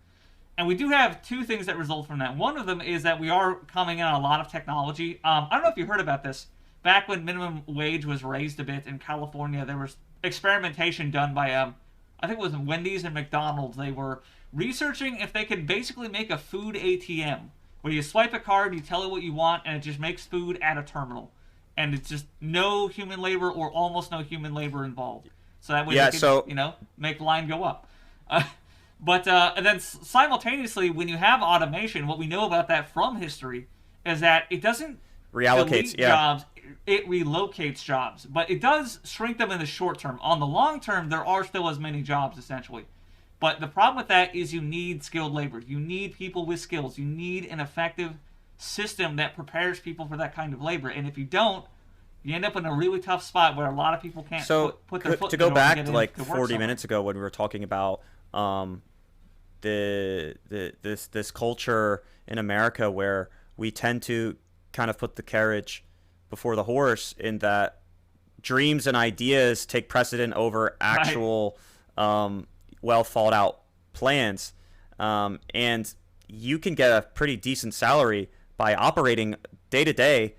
And we do have two things that result from that. One of them is that we are coming in on a lot of technology. I don't know if you heard about this. Back when minimum wage was raised a bit in California, there was experimentation done by, I think it was Wendy's and McDonald's. They were researching if they could basically make a food ATM, where you swipe a card, you tell it what you want, and it just makes food at a terminal. And it's just no human labor, or almost no human labor involved. So that way they could, make the line go up. But and then simultaneously, when you have automation, what we know about that from history is that it doesn't delete jobs, it relocates jobs. But it does shrink them in the short term. On the long term, there are still as many jobs, essentially. But the problem with that is you need skilled labor. You need people with skills. You need an effective system that prepares people for that kind of labor. And if you don't, you end up in a really tough spot where a lot of people can't put their foot to in the go door back and to, get like, in to work 40 somewhere. minutes ago, when we were talking about this culture in America where we tend to kind of put the carriage before the horse, in that dreams and ideas take precedent over actual well thought out plans, and you can get a pretty decent salary by operating day to day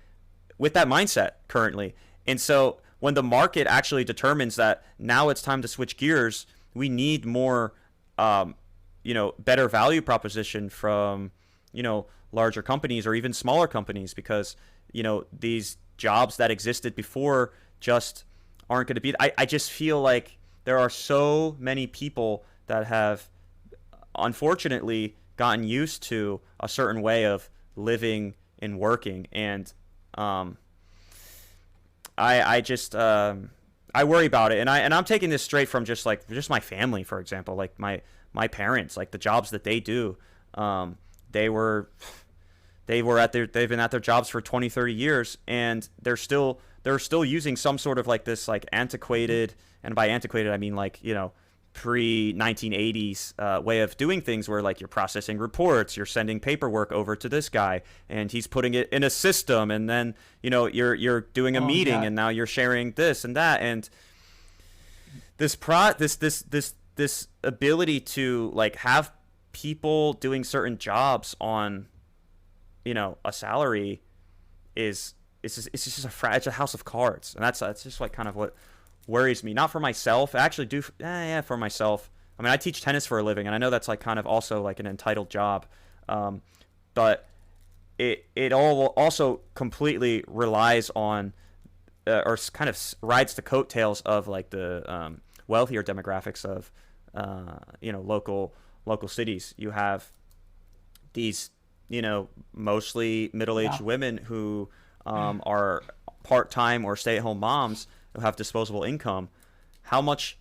with that mindset currently. And so when the market actually determines that now it's time to switch gears, we need more, better value proposition from, larger companies or even smaller companies, because, these jobs that existed before just aren't going to be. I just feel like there are so many people that have, unfortunately, gotten used to a certain way of living and working. And I worry about it, and I'm taking this straight from just my family, for example, like my parents, like the jobs that they do, they've been at their jobs for 20, 30 years, and they're still using some sort of, like, this, like, antiquated, and by antiquated I mean, like, pre-1980s way of doing things, where, like, you're processing reports, you're sending paperwork over to this guy, and he's putting it in a system, and then you're doing a meeting, and now you're sharing this and that, and this ability to, like, have people doing certain jobs on a salary it's just it's a house of cards, and that's just, like, kind of what worries me. Not for myself, I actually do, for myself, I mean, I teach tennis for a living, and I know that's like kind of also like an entitled job, um, but it all also completely relies on or kind of rides the coattails of like the wealthier demographics of local cities. You have these mostly middle-aged Yeah. women who are part-time or stay-at-home moms who have disposable income. How much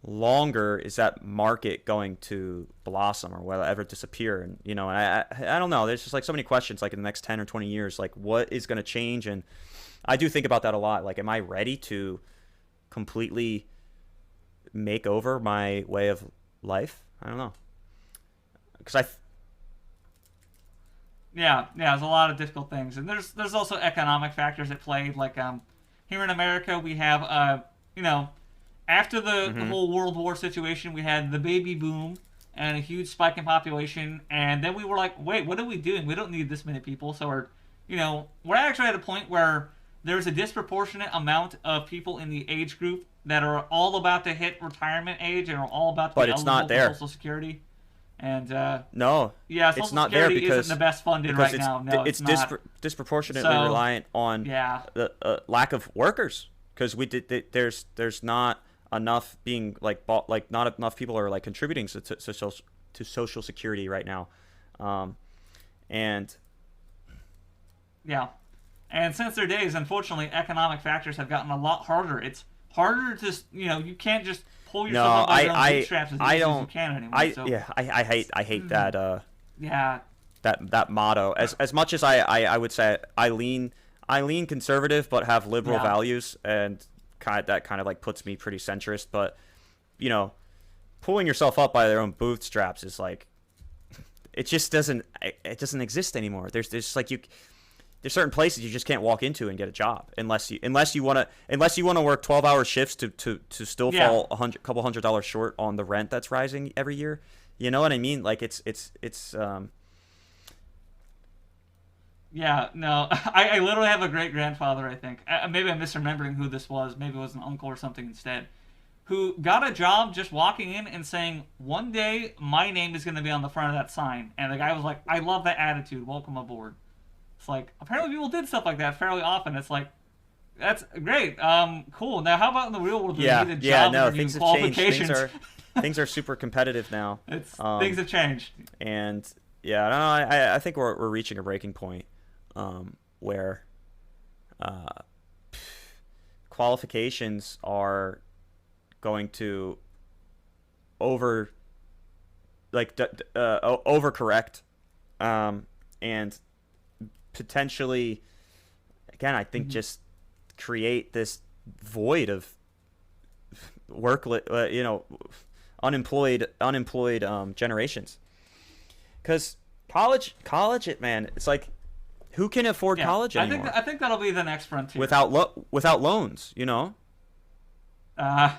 longer is that market going to blossom or will it ever disappear? And I don't know, there's just like so many questions, like in the next 10 or 20 years, like what is going to change. And I do think about that a lot. Like, am I ready to completely make over my way of life? I don't know, because Yeah, there's a lot of difficult things, and there's also economic factors at play. Like here in America, we have after the mm-hmm. whole World War situation, we had the baby boom and a huge spike in population, and then we were like, wait, what are we doing? We don't need this many people, so we're actually at a point where there's a disproportionate amount of people in the age group that are all about to hit retirement age and are all about to But be it's eligible not for there. Social Security. And No, yeah, it's Social not there Security because isn't the best funded because right now. No, it's not. Disproportionately So, reliant on yeah, the lack of workers, because there's not enough being like bought, like not enough people are like contributing to Social Security right now, and yeah. And since their days, unfortunately, economic factors have gotten a lot harder. It's harder to, you can't just pull no, yourself up by your own bootstraps as I easy as you don't can anymore. I So, yeah I hate that yeah, that motto. As much as I would say I lean conservative but have liberal Yeah. values, and that kind of like puts me pretty centrist. But pulling yourself up by their own bootstraps is like, it just doesn't exist anymore. There's like there's certain places you just can't walk into and get a job unless you want to work 12-hour shifts to still Yeah. fall couple $100 short on the rent that's rising every year. You know what I mean? Like it's yeah. No, I literally have a great grandfather. I think maybe I'm misremembering who this was. Maybe it was an uncle or something instead, who got a job just walking in and saying, "One day my name is going to be on the front of that sign." And the guy was like, "I love that attitude. Welcome aboard." It's like, apparently people did stuff like that fairly often. It's like, that's great. Cool. Now, how about in the real world? yeah, You need a yeah, job no, interview things have changed. qualifications. Things are super competitive now. Things have changed. And yeah, I don't know. I think we're reaching a breaking point, where qualifications are going to overcorrect, and potentially, again, I think just create this void of unemployed generations. Because college, man, it's like, who can afford Yeah, college anymore I think that'll be the next frontier. without loans? Uh,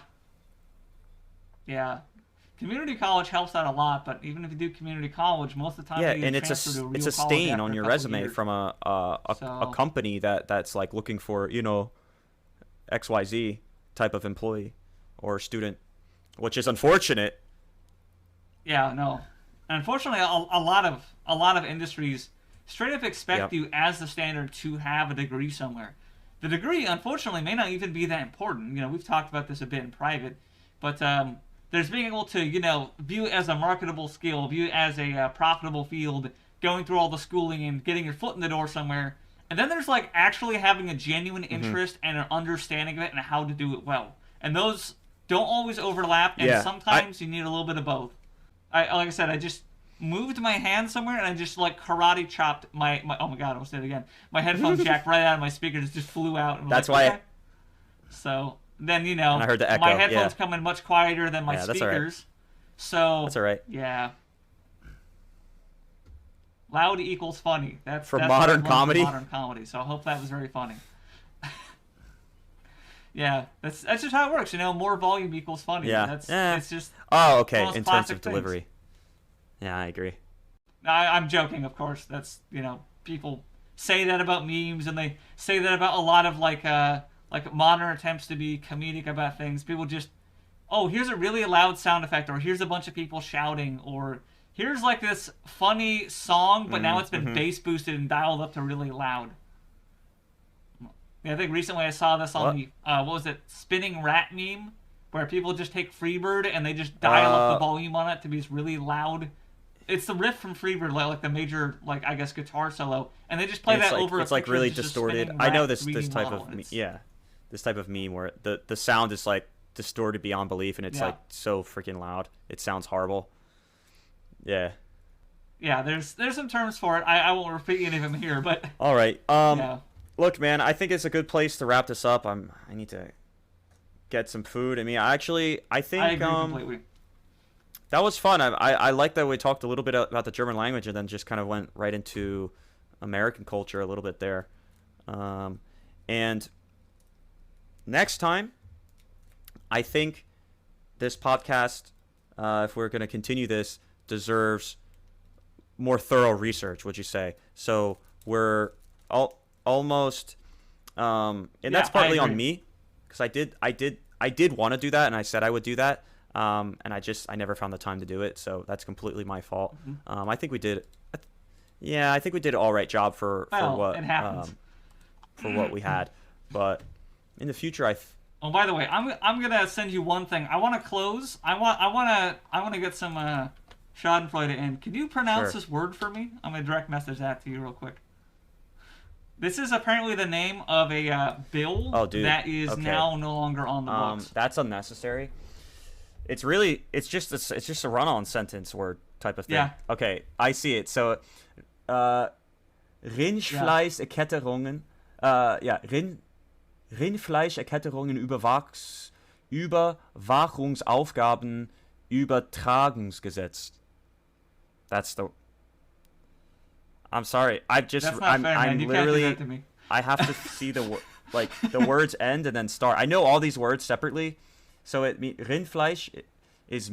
yeah. Community college helps out a lot, but even if you do community college, most of the time Yeah, you get and transferred to a real it's a college stain after on a your couple resume years. from a So- company that's like looking for XYZ type of employee or student, which is unfortunate. Yeah, no. And unfortunately, a lot of industries straight up expect Yep. you as the standard to have a degree somewhere. The degree, unfortunately, may not even be that important. We've talked about this a bit in private, but there's being able to view it as a marketable skill, view it as a profitable field, going through all the schooling and getting your foot in the door somewhere. And then there's like actually having a genuine interest and an understanding of it and how to do it well. And those don't always overlap, and Yeah, sometimes you need a little bit of both. Like I said, I just moved my hand somewhere and I just like karate chopped my oh my god, I almost did it again. My headphone jack right out of my speakers just flew out. And That's like, why. okay. So then And I heard the echo, my headphones yeah. come in much quieter than my Yeah, that's all right. speakers. So That's all right. yeah. Loud equals funny. That's For what modern I've learned from comedy? Modern comedy. So I hope that was very funny. Yeah, that's just how it works. More volume equals funny. Yeah. Yeah. It's just. Oh, okay. Most In terms classic of things. delivery. Yeah, I agree. I'm joking, of course. That's people say that about memes, and they say that about a lot of like modern attempts to be comedic about things. People just oh, here's a really loud sound effect, or here's a bunch of people shouting, or here's like this funny song, but now it's been bass boosted and dialed up to really loud. Yeah, I think recently I saw this on What? the what was it, Spinning Rat meme, where people just take Freebird and they just dial up the volume on it to be just really loud. It's the riff from Freebird, like the major, like I guess guitar solo, and they just play that like, over. It's a like picture really of just a distorted. spinning I know rat this 3D type model, of and it's- yeah, this type of meme where the sound is like distorted beyond belief, and it's Yeah. like so freaking loud. It sounds horrible. Yeah. Yeah, there's some terms for it. I won't repeat any of them here, but All right. yeah. Look, man, I think it's a good place to wrap this up. I need to get some food. I mean, I think I agree completely. that was fun. I like that we talked a little bit about the German language and then just kind of went right into American culture a little bit there. And next time, I think this podcast, if we're going to continue this, deserves more thorough research, would you say? So we're almost, and that's Yeah, I partly on agree. me, because I did want to do that, and I said I would do that, and I never found the time to do it, so that's completely my fault. I think we did, yeah, I think we did an all right job for Well, what it happens. for what we had, but in the future, Oh, by the way, I'm gonna send you one thing. I want to close. I want to get some Schadenfreude in. Can you pronounce Sure. this word for me? I'm gonna direct message that to you real quick. This is apparently the name of a bill Oh, dude. that is Okay. now no longer on the books. That's unnecessary. It's just a run-on sentence word type of thing. Yeah. Okay, I see it. So, Rindfleischerketterungen, Rindfleischerketterungen Überwachungsaufgaben Übertragungsgesetz. That's the. I'm sorry. That's not fair, man. I'm You literally. can't do that to me. I have to see like the words end and then start. I know all these words separately, so it Rindfleisch is.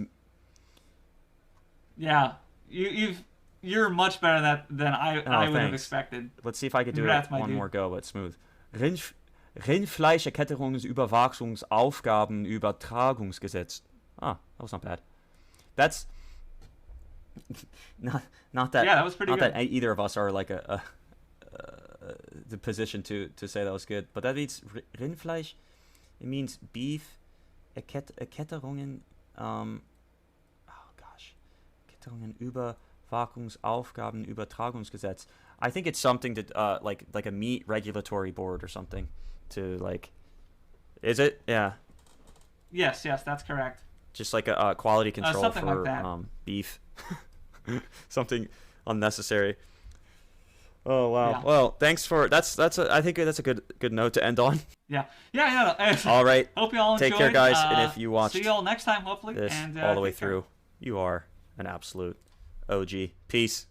Yeah, you're much better at that than I would have thanks. expected. Let's see if I could do Congrats, it my one dude. more go, but smooth. Rindfleischerketterungsüberwachungsaufgaben Übertragungsgesetz. Ah, that was not bad. That's not that. Yeah, that was pretty not good. that either of us are like the position to say that was good, but that means Rindfleisch. It means beef. Erketterungen. Oh gosh, Erketterungen Überwachungsaufgaben Übertragungsgesetz. I think it's something to like a meat regulatory board or something to like. Is it? Yeah. Yes, that's correct. Just like a quality control something like for that. Beef. Something unnecessary. Oh wow. Yeah. Well, thanks for I think that's a good note to end on. Yeah. No. All right. Hope you all enjoyed. Take care, guys, and if you watched see you all next time, hopefully. This and all the way take care. through, you are an absolute OG. Peace.